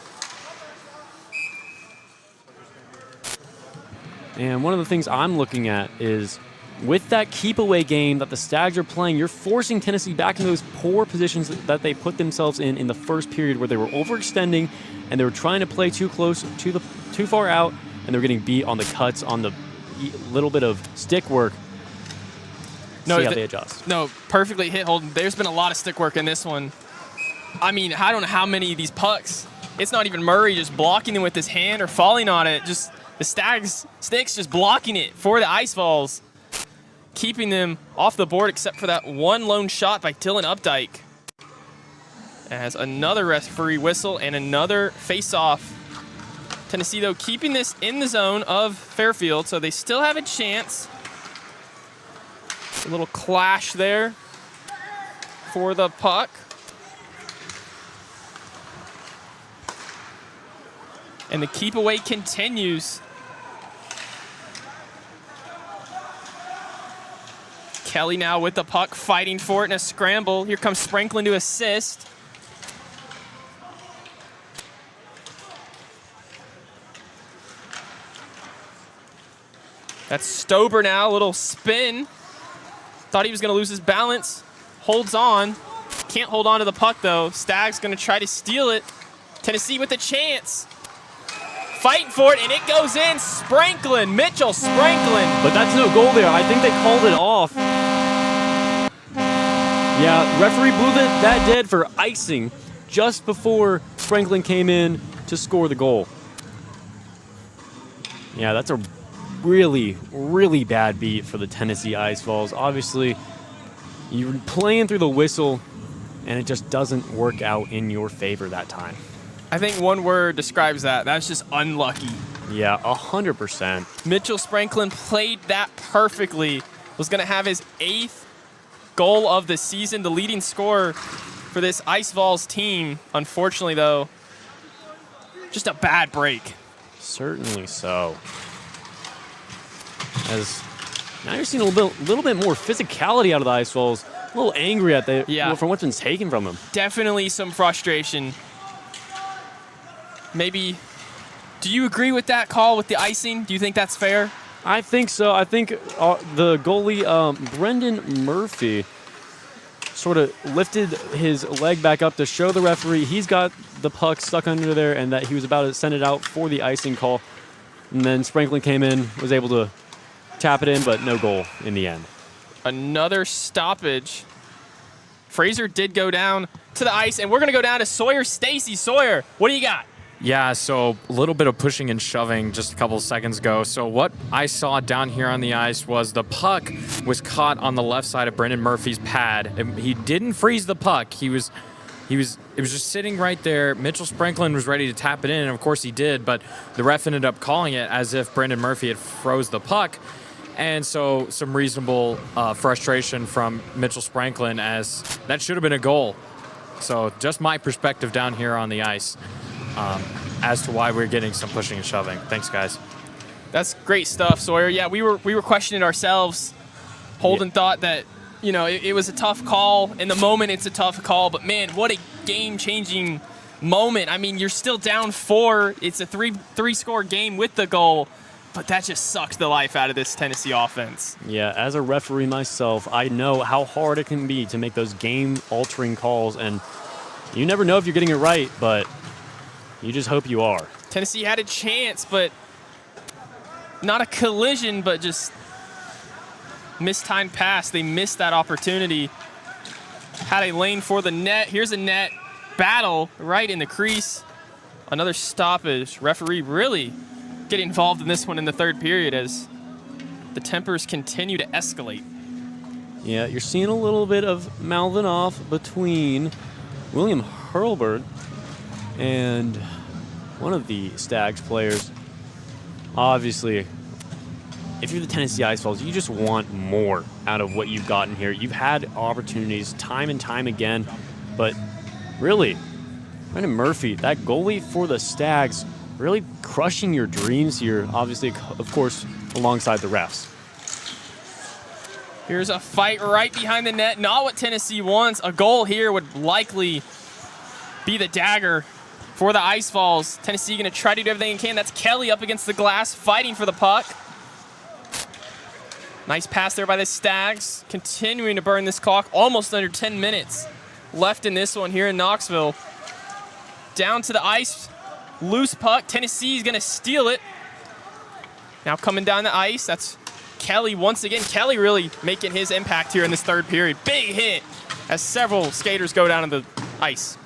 And one of the things I'm looking at is with that keep away game that the Stags are playing, you're forcing Tennessee back into those poor positions that they put themselves in the first period, where they were overextending and they were trying to play too close, too far out, and they were getting beat on the cuts, on the little bit of stick work. See how they adjust. No, perfectly hit, Holden. There's been a lot of stick work in this one. I mean, I don't know how many of these pucks. It's not even Murray just blocking them with his hand or falling on it. Just the Stags sticks just blocking it for the Ice Vols, keeping them off the board except for that one lone shot by Dylan Updike. As another referee whistle and another face-off. Tennessee, though, keeping this in the zone of Fairfield, so they still have a chance. A little clash there for the puck. And the keep away continues. Kelly now with the puck, fighting for it in a scramble. Here comes Franklin to assist. That's Stober now, a little spin. Thought he was gonna lose his balance. Holds on. Can't hold on to the puck though. Stags gonna try to steal it. Tennessee with a chance. Fighting for it, and it goes in. Spranklin, Mitchell Spranklin. But that's no goal there. I think they called it off. Yeah, referee blew that dead for icing just before Franklin came in to score the goal. Yeah, that's a really, really bad beat for the Tennessee Ice Vols. Obviously, you're playing through the whistle, and it just doesn't work out in your favor that time. I think one word describes that. That's just unlucky. Yeah, 100%. Mitchell Spranklin played that perfectly. Was going to have his 8th goal of the season, the leading scorer for this Ice Vols team. Unfortunately, though, just a bad break. Certainly so. As now you're seeing a little bit more physicality out of the Ice Vols. A little angry at from what's been taken from them. Definitely some frustration. Maybe, do you agree with that call with the icing? Do you think that's fair? I think so. I think the goalie, Brendan Murphy, sort of lifted his leg back up to show the referee he's got the puck stuck under there and that he was about to send it out for the icing call. And then Spranklin came in, was able to tap it in, but no goal in the end. Another stoppage. Fraser did go down to the ice, and we're going to go down to Sawyer Stacy. Sawyer, what do you got? Yeah, so a little bit of pushing and shoving just a couple of seconds ago. So what I saw down here on the ice was the puck was caught on the left side of Brendan Murphy's pad. He didn't freeze the puck. It was just sitting right there. Mitchell Spranklin was ready to tap it in, and of course he did, but the ref ended up calling it as if Brendan Murphy had froze the puck. And so some reasonable frustration from Mitchell Spranklin, as that should have been a goal. So just my perspective down here on the ice. As to why we're getting some pushing and shoving. Thanks, guys. That's great stuff, Sawyer. Yeah, we were questioning ourselves. Holden thought that, it was a tough call. In the moment, it's a tough call. But, man, what a game-changing moment. I mean, you're still down 4. It's a three-score game with the goal. But that just sucked the life out of this Tennessee offense. Yeah, as a referee myself, I know how hard it can be to make those game-altering calls. And you never know if you're getting it right, but you just hope you are. Tennessee had a chance, but not a collision, but just mistimed pass. They missed that opportunity. Had a lane for the net. Here's a net battle right in the crease. Another stoppage. Referee really get involved in this one in the third period as the tempers continue to escalate. Yeah, you're seeing a little bit of mouthing off between William Hurlbert and one of the Stags players. Obviously, if you're the Tennessee Ice Vols, you just want more out of what you've gotten here. You've had opportunities time and time again, but really, Brendan Murphy, that goalie for the Stags, really crushing your dreams here, obviously, of course, alongside the refs. Here's a fight right behind the net. Not what Tennessee wants. A goal here would likely be the dagger for the Ice Vols. Tennessee going to try to do everything it can. That's Kelly up against the glass, fighting for the puck. Nice pass there by the Stags, continuing to burn this clock. Almost under 10 minutes left in this one here in Knoxville. Down to the ice, loose puck. Tennessee's going to steal it. Now coming down the ice, that's Kelly once again. Kelly really making his impact here in this third period. Big hit as several skaters go down to the ice.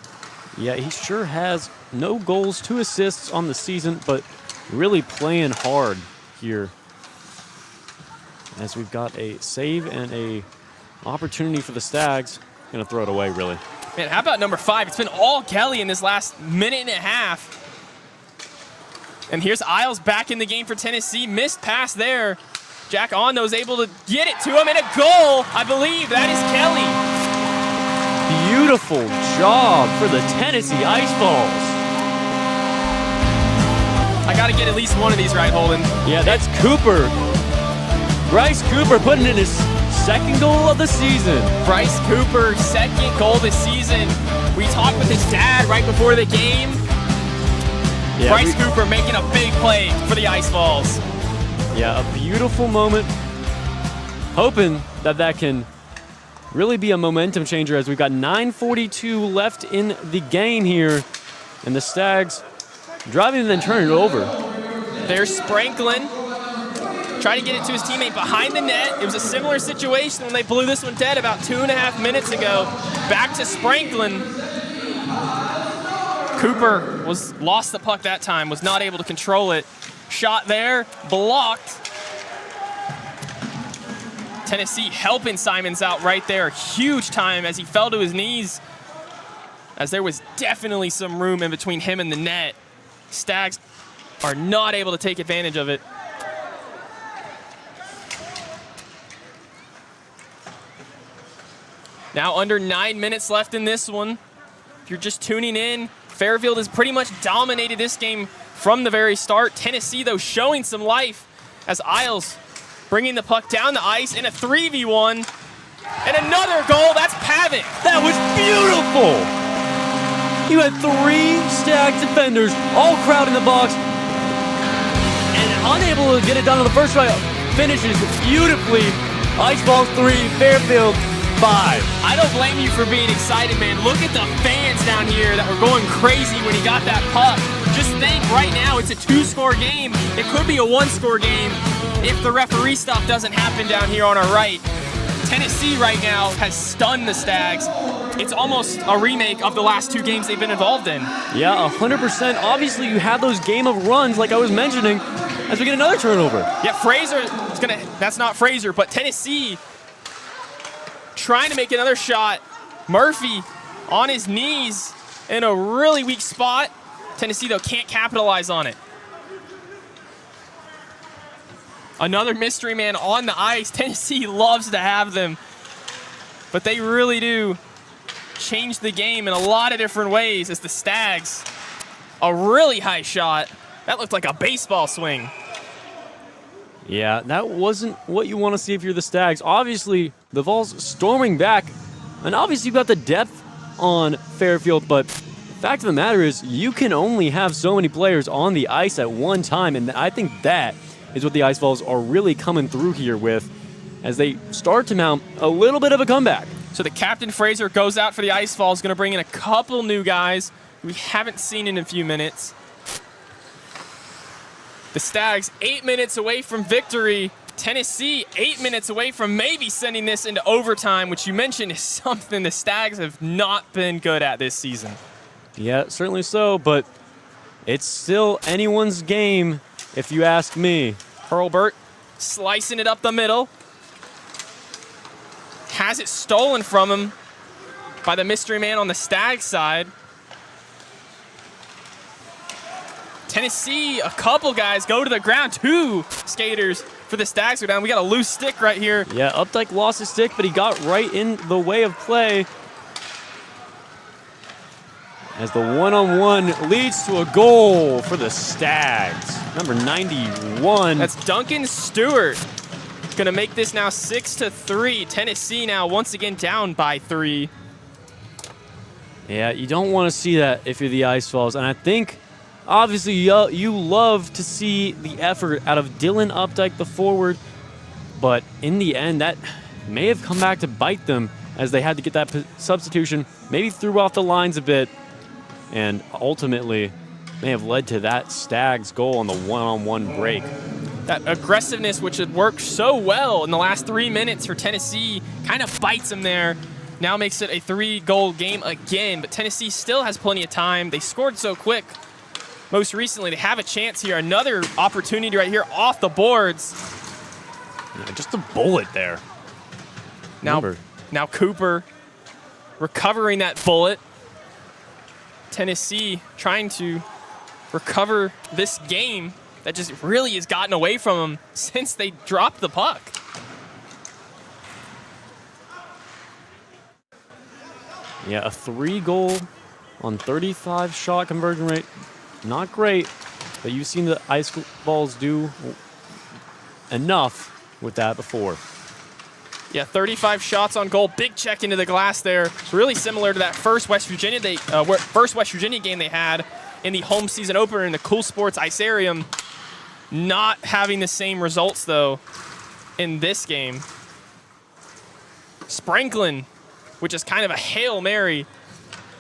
Yeah, he sure has no goals, 2 assists on the season, but really playing hard here. As we've got a save and a opportunity for the Stags. Gonna throw it away, really. Man, how about number 5? It's been all Kelly in this last minute and a half. And here's Isles back in the game for Tennessee. Missed pass there. Jack Ondo's able to get it to him, and a goal, I believe. That is Kelly. Beautiful job for the Tennessee Ice Vols. I got to get at least one of these right, Holden. Yeah, that's Cooper. Bryce Cooper putting in his second goal of the season. Bryce Cooper, second goal this season. We talked with his dad right before the game. Yeah, Bryce Cooper making a big play for the Ice Vols. Yeah, a beautiful moment. Hoping that can really be a momentum changer as we've got 9:42 left in the game here. And the Stags driving and then turning it over. There's Sprankling. Trying to get it to his teammate behind the net. It was a similar situation when they blew this one dead about 2.5 minutes ago. Back to Sprankling. Cooper lost the puck that time, was not able to control it. Shot there, blocked. Tennessee helping Simons out right there. Huge time as he fell to his knees, as there was definitely some room in between him and the net. Stags are not able to take advantage of it. Now under 9 minutes left in this one. If you're just tuning in, Fairfield has pretty much dominated this game from the very start. Tennessee, though, showing some life as Isles bringing the puck down the ice in a 3v1. And another goal, that's Pavitt. That was beautiful. You had 3 Stags defenders all crowding the box and unable to get it done on the first try. Finishes beautifully. Ice Vols 3, Fairfield 5. I don't blame you for being excited, man. Look at the fans down here that were going crazy when he got that puck. Just think, right now it's a 2-score game. It could be a 1-score game if the referee stuff doesn't happen down here on our right. Tennessee right now has stunned the Stags. It's almost a remake of the last 2 games they've been involved in. Yeah, 100%. Obviously, you have those game of runs like I was mentioning as we get another turnover. Yeah, Fraser is going to, that's not Fraser, but Tennessee trying to make another shot. Murphy on his knees in a really weak spot. Tennessee, though, can't capitalize on it. Another mystery man on the ice. Tennessee loves to have them, but they really do change the game in a lot of different ways as the Stags, a really high shot. That looked like a baseball swing. Yeah, that wasn't what you want to see if you're the Stags. Obviously, the Vols storming back, and obviously you've got the depth on Fairfield, but the fact of the matter is you can only have so many players on the ice at one time, and I think that is what the Ice Vols are really coming through here with as they start to mount a little bit of a comeback. So the captain, Fraser, goes out for the Ice Vols, going to bring in a couple new guys we haven't seen in a few minutes. The Stags 8 minutes away from victory. Tennessee 8 minutes away from maybe sending this into overtime, which you mentioned is something the Stags have not been good at this season. Yeah, certainly so, but it's still anyone's game if you ask me. Hurlburt slicing it up the middle. Has it stolen from him by the mystery man on the Stag side. Tennessee, a couple guys go to the ground. 2 skaters for the Stags go down. We got a loose stick right here. Yeah, Updike lost his stick, but he got right in the way of play. As the one-on-one leads to a goal for the Stags. Number 91. That's Duncan Stewart. Gonna make this now 6-3. Tennessee now once again down by 3. Yeah, you don't want to see that if you're the Ice Vols. And I think, obviously, you love to see the effort out of Dylan Updike, the forward. But in the end, that may have come back to bite them as they had to get that substitution. Maybe threw off the lines a bit. And ultimately may have led to that Stags goal on the one-on-one break. That aggressiveness, which had worked so well in the last 3 minutes for Tennessee, kind of bites them there. Now makes it a 3-goal game again, but Tennessee still has plenty of time. They scored so quick. Most recently, they have a chance here. Another opportunity right here off the boards. Yeah, just a bullet there. Now Cooper recovering that bullet. Tennessee trying to recover this game that just really has gotten away from them since they dropped the puck. Yeah, a 3-goal on 35 shot conversion rate. Not great, but you've seen the Ice Vols do enough with that before. Yeah, 35 shots on goal. Big check into the glass there. Really similar to that first West Virginia game they had in the home season opener in the Cool Sports Icarium. Not having the same results, though, in this game. Sprinkling, which is kind of a Hail Mary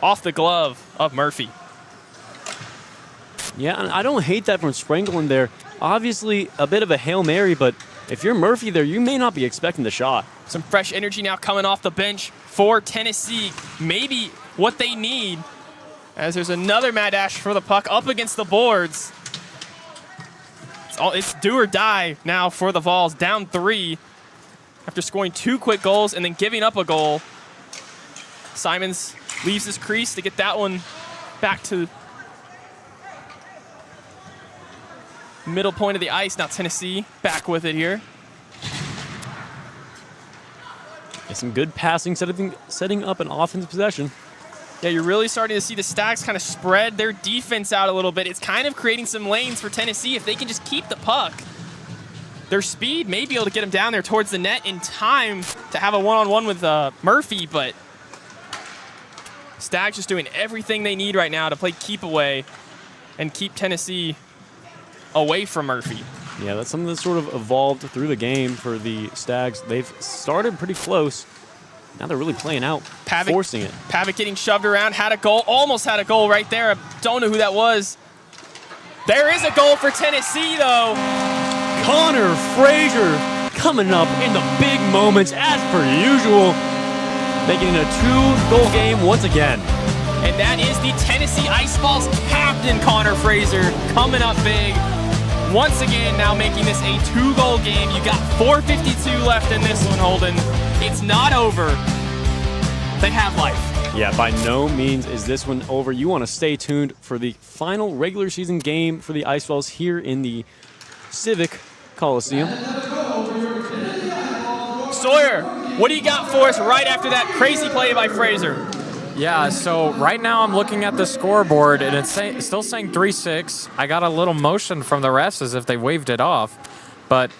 off the glove of Murphy. Yeah, and I don't hate that from Sprinkling there. Obviously, a bit of a Hail Mary, but if you're Murphy there, you may not be expecting the shot. Some fresh energy now coming off the bench for Tennessee. Maybe what they need, as there's another mad dash for the puck up against the boards. It's do or die now for the Vols, down 3 after scoring 2 quick goals and then giving up a goal. Simons leaves his crease to get that one back to middle point of the ice. Now Tennessee back with it here. Yeah, some good passing, setting up an offensive possession. Yeah, you're really starting to see the Stags kind of spread their defense out a little bit. It's kind of creating some lanes for Tennessee if they can just keep the puck. Their speed may be able to get them down there towards the net in time to have a one-on-one with Murphy, but Stags just doing everything they need right now to play keep away and keep Tennessee away from Murphy. Yeah, that's something that sort of evolved through the game for the Stags. They've started pretty close. Now they're really playing out, forcing it. Pavic getting shoved around, had a goal, almost had a goal right there. I don't know who that was. There is a goal for Tennessee, though. Connor Frazier coming up in the big moments as per usual, making it a 2-goal game once again. And that is the Tennessee Ice Vols captain, Connor Frazier, coming up big. Once again, now making this a 2-goal game. You got 4:52 left in this one, Holden. It's not over. They have life. Yeah, by no means is this one over. You want to stay tuned for the final regular season game for the Ice Vols here in the Civic Coliseum. Sawyer, what do you got for us right after that crazy play by Frazier? Yeah, so right now I'm looking at the scoreboard, and it's still saying 3-6. I got a little motion from the refs as if they waved it off, but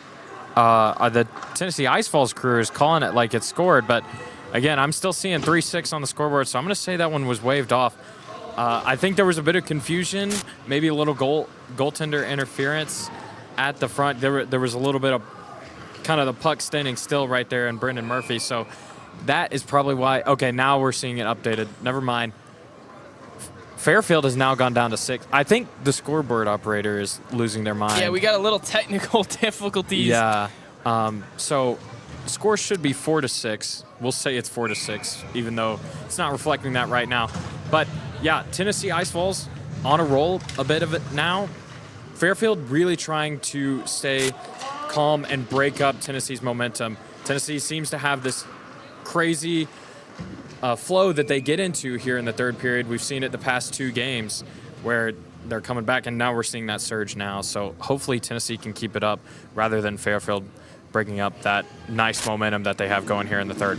the Tennessee Ice Vols crew is calling it like it's scored. But again, I'm still seeing 3-6 on the scoreboard, so I'm going to say that one was waved off. I think there was a bit of confusion, maybe a little goaltender interference at the front. There was a little bit of kind of the puck standing still right there, and Brendan Murphy. So that is probably why. Okay, now we're seeing it updated. Never mind. Fairfield has now gone down to 6. I think the scoreboard operator is losing their mind. Yeah, we got a little technical difficulties. Yeah. So the score should be 4-6. We'll say it's 4-6, even though it's not reflecting that right now. But yeah, Tennessee Ice Vols on a roll a bit of it now. Fairfield really trying to stay calm and break up Tennessee's momentum. Tennessee seems to have this crazy flow that they get into here in the third period. We've seen it the past 2 games where they're coming back, and now we're seeing that surge now. So hopefully Tennessee can keep it up rather than Fairfield breaking up that nice momentum that they have going here in the third.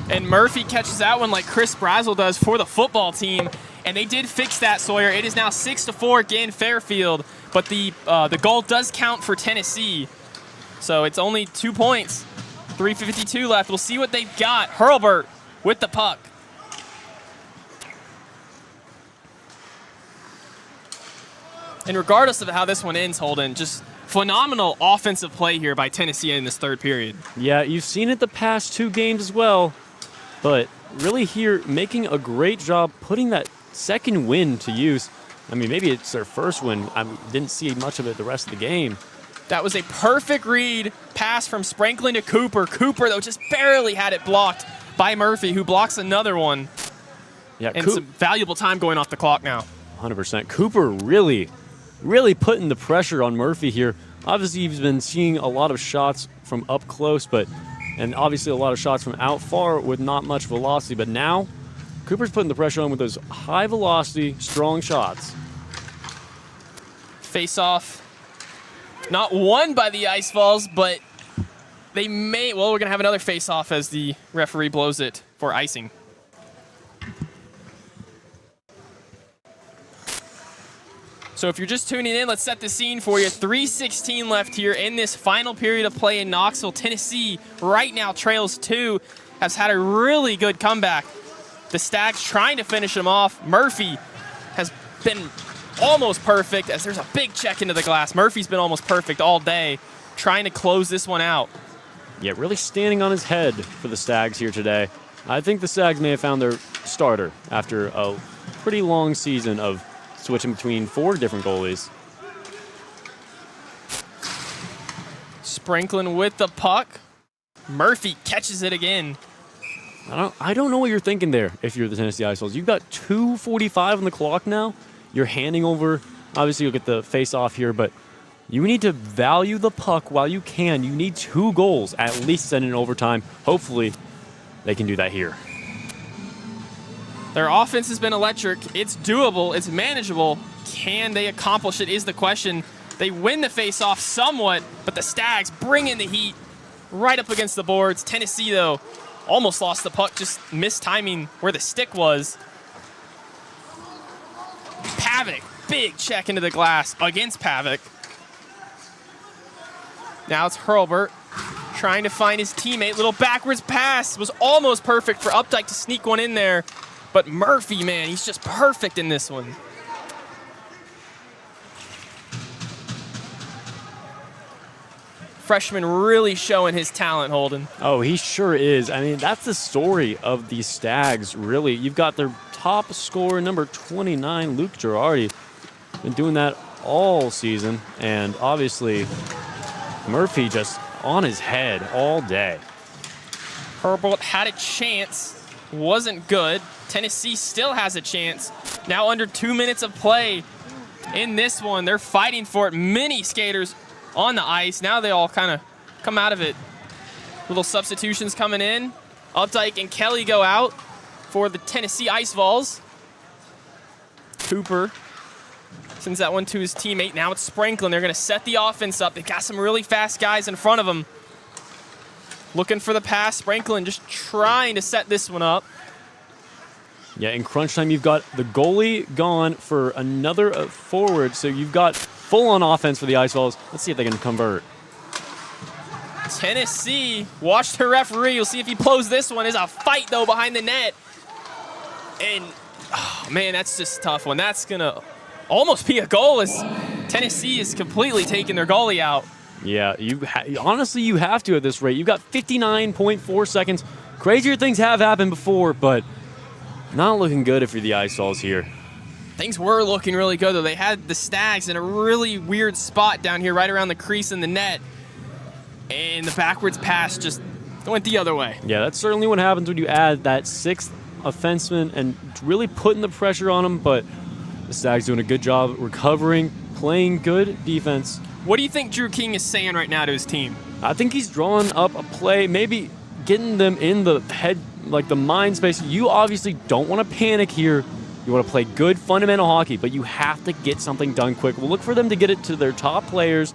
And Murphy catches that one like Chris Brazel does for the football team. And they did fix that, Sawyer. It is now 6-4 again Fairfield, but the goal does count for Tennessee. So it's only 2 points. 3:52 left. We'll see what they've got. Hurlburt with the puck. And regardless of how this one ends, Holden, just phenomenal offensive play here by Tennessee in this third period. Yeah, you've seen it the past 2 games as well, but really here making a great job putting that second win to use. I mean, maybe it's their first win. I didn't see much of it the rest of the game. That was a perfect read pass from Sprankling to Cooper. Cooper, though, just barely had it blocked by Murphy, who blocks another one. Yeah, And some valuable time going off the clock now. 100%. Cooper really putting the pressure on Murphy here. Obviously, he's been seeing a lot of shots from up close, and obviously a lot of shots from out far with not much velocity. But now, Cooper's putting the pressure on with those high velocity, strong shots. Face off. Not won by the Ice Vols, but they may. Well, we're going to have another face off as the referee blows it for icing. So if you're just tuning in, let's set the scene for you. 3:16 left here in this final period of play in Knoxville. Tennessee right now trails 2, has had a really good comeback. The Stags trying to finish them off. Murphy has been almost perfect as there's a big check into the glass. Murphy's been almost perfect all day, trying to close this one out. Yeah, really standing on his head for the Stags here today. I think the Stags may have found their starter after a pretty long season of switching between 4 different goalies. Sprankling with the puck. Murphy catches it again. I don't know what you're thinking there if you're the Tennessee Ice Vols. You've got 2:45 on the clock now. You're handing over. Obviously, you'll get the face-off here, but you need to value the puck while you can. You need 2 goals, at least send in overtime. Hopefully, they can do that here. Their offense has been electric. It's doable. It's manageable. Can they accomplish it is the question. They win the face-off somewhat, but the Stags bring in the heat right up against the boards. Tennessee, though, almost lost the puck, just missed timing where the stick was. Pavic, big check into the glass against Pavic. Now it's Hurlburt trying to find his teammate. Little backwards pass was almost perfect for Updike to sneak one in there. But Murphy, man, he's just perfect in this one. Freshman really showing his talent, Holden. Oh, he sure is. I mean, that's the story of the Stags, really. You've got their top scorer, number 29, Luke Girardi. Been doing that all season. And obviously, Murphy just on his head all day. Hurlburt had a chance. Wasn't good. Tennessee still has a chance. Now under 2 minutes of play in this one. They're fighting for it. Many skaters on the ice. Now they all kind of come out of it. Little substitutions coming in. Updike and Kelly go out for the Tennessee Ice Vols. Cooper sends that one to his teammate. Now it's Sprankling. They're going to set the offense up. They got some really fast guys in front of them. Looking for the pass. Sprankling just trying to set this one up. Yeah, in crunch time, you've got the goalie gone for another forward, so you've got full-on offense for the Ice Vols. Let's see if they can convert. Tennessee, watch the referee. You'll see if he blows this one. There's a fight, though, behind the net. And, oh, man, that's just a tough one. That's going to almost be a goal as Tennessee is completely taking their goalie out. Yeah, honestly, you have to at this rate. You've got 59.4 seconds. Crazier things have happened before, but not looking good if you're the Ice Vols here. Things were looking really good, though. They had the Stags in a really weird spot down here right around the crease in the net. And the backwards pass just went the other way. Yeah, that's certainly what happens when you add that 6th offenseman and really putting the pressure on them, but the Stags doing a good job recovering, playing good defense. What do you think Drew King is saying right now to his team? I think he's drawing up a play, maybe getting them in the head, like the mind space. You obviously don't want to panic here. You want to play good fundamental hockey, but you have to get something done quick. We'll look for them to get it to their top players,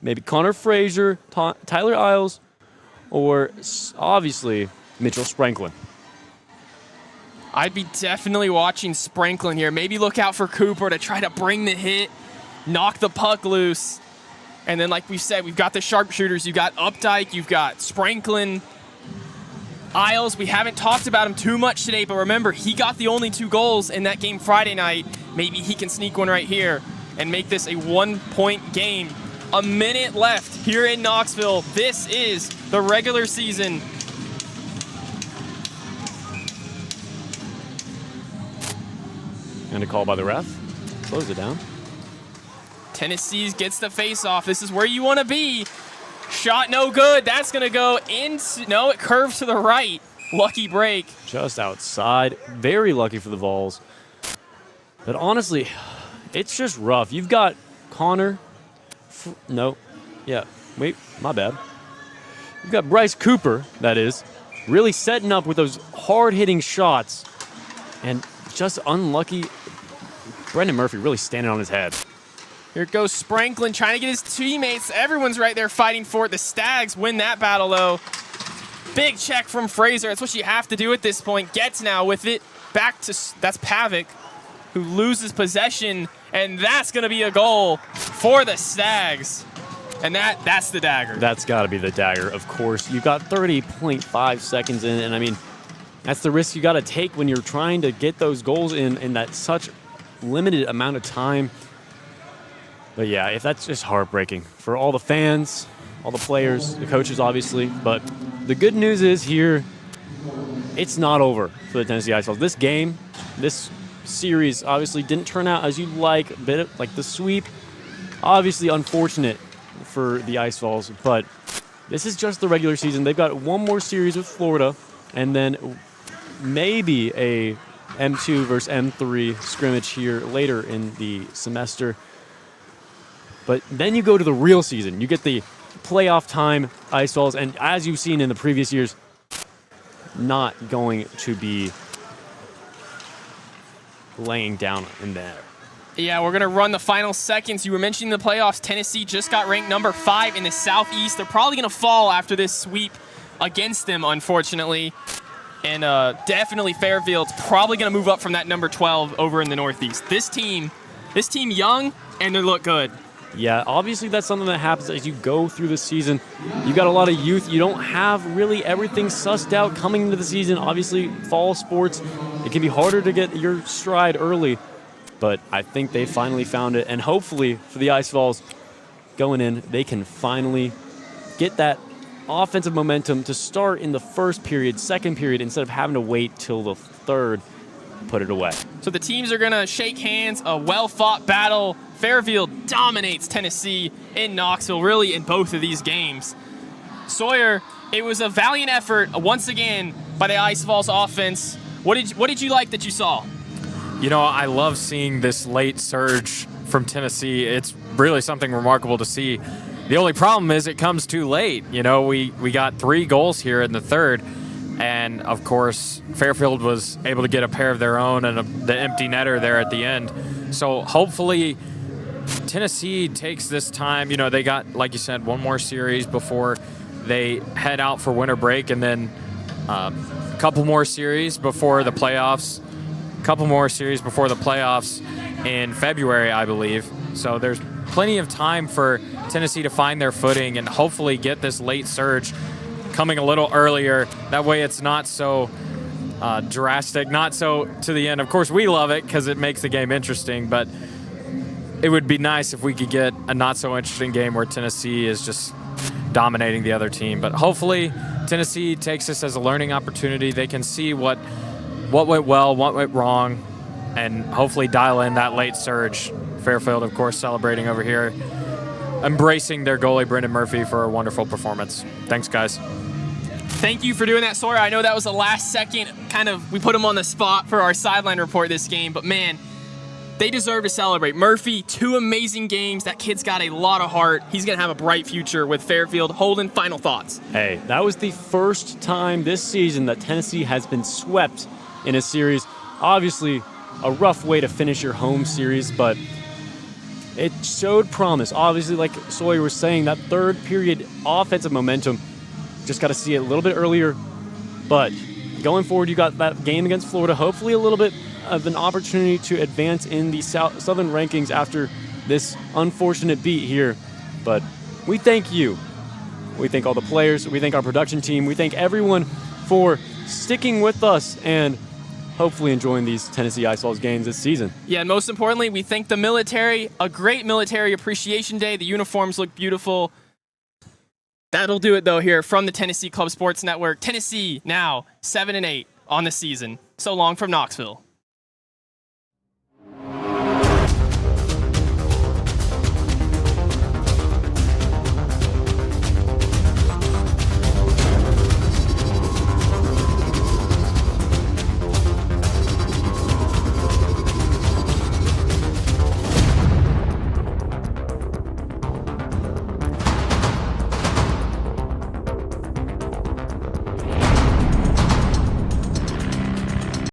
maybe Connor Fraser, Tyler Isles, or obviously Mitchell Spranklin. I'd be definitely watching Spranklin here. Maybe look out for Cooper to try to bring the hit, knock the puck loose. And then, like we said, we've got the sharpshooters. You've got Updike. You've got Spranklin. Isles, we haven't talked about him too much today, but remember, he got the only 2 goals in that game Friday night. Maybe he can sneak one right here and make this a 1-point game. A minute left here in Knoxville. This is the regular season. And a call by the ref. Close it down. Tennessee gets the face-off. This is where you want to be. Shot no good. That's going to go into... No, it curves to the right. Lucky break. Just outside. Very lucky for the Vols. But honestly, it's just rough. You've got Connor... No. Yeah. Wait. My bad. You've got Bryce Cooper, that is, really setting up with those hard-hitting shots. And just unlucky. Brendan Murphy really standing on his head. Here goes Spranklin trying to get his teammates. Everyone's right there fighting for it. The Stags win that battle, though. Big check from Fraser. That's what you have to do at this point. Gets now with it. Back to... That's Pavic, who loses possession. And that's going to be a goal for the Stags. And that's the dagger. That's got to be the dagger, of course. You got 30.5 seconds in, and I mean, that's the risk you got to take when you're trying to get those goals in that such limited amount of time. But yeah, if that's just heartbreaking for all the fans, all the players, the coaches, obviously. But the good news is here, it's not over for the Tennessee Ice Vols. This game, this series, obviously didn't turn out as you like. A bit of, like the sweep, obviously unfortunate for the Ice Vols. But this is just the regular season. They've got one more series with Florida, and then maybe a M2 versus M3 scrimmage here later in the semester. But then you go to the real season. You get the playoff time Ice Vols, and as you've seen in the previous years, not going to be laying down in there. Yeah, we're going to run the final seconds. You were mentioning the playoffs. Tennessee just got ranked number 5 in the Southeast. They're probably going to fall after this sweep against them, unfortunately. And definitely Fairfield's probably going to move up from that number 12 over in the Northeast. This team young, and they look good. Yeah, obviously that's something that happens as you go through the season. You got a lot of youth. You don't have really everything sussed out coming into the season. Obviously, fall sports, it can be harder to get your stride early. But I think they finally found it. And hopefully for the Ice Vols going in, they can finally get that offensive momentum to start in the first period, second period, instead of having to wait till the third, put it away. So the teams are going to shake hands, a well-fought battle. Fairfield dominates Tennessee in Knoxville, really in both of these games. Sawyer, it was a valiant effort once again by the Ice Vols offense. What did you like that you saw? You know, I love seeing this late surge from Tennessee. It's really something remarkable to see. The only problem is it comes too late. You know, we got 3 goals here in the third, and of course Fairfield was able to get a pair of their own and the empty netter there at the end. So hopefully Tennessee takes this time. You know, they got, like you said, one more series before they head out for winter break, and then a couple more series before the playoffs. In February, I believe. So there's plenty of time for Tennessee to find their footing and hopefully get this late surge coming a little earlier. That way it's not so drastic, not so to the end. Of course, we love it because it makes the game interesting, but it would be nice if we could get a not so interesting game where Tennessee is just dominating the other team. But hopefully Tennessee takes this as a learning opportunity. They can see what went well, what went wrong, and hopefully dial in that late surge. Fairfield, of course, celebrating over here, embracing their goalie, Brendan Murphy, for a wonderful performance. Thanks, guys. Thank you for doing that, Sawyer. I know that was a last second we put him on the spot for our sideline report this game, but man, They deserve to celebrate. Murphy, 2 amazing games. That kid's got a lot of heart. He's going to have a bright future with Fairfield. Holden, final thoughts. Hey, that was the first time this season that Tennessee has been swept in a series. Obviously, a rough way to finish your home series, but it showed promise. Obviously, like Sawyer was saying, that third period offensive momentum, just got to see it a little bit earlier. But going forward, you got that game against Florida, hopefully a little bit of an opportunity to advance in the Southern rankings after this unfortunate beat here. But we thank you. We thank all the players. We thank our production team. We thank everyone for sticking with us and hopefully enjoying these Tennessee Ice Vols games this season. Yeah, and most importantly, we thank the military. A great military appreciation day. The uniforms look beautiful. That'll do it, though, here from the Tennessee Club Sports Network. Tennessee now 7-8 on the season. So long from Knoxville.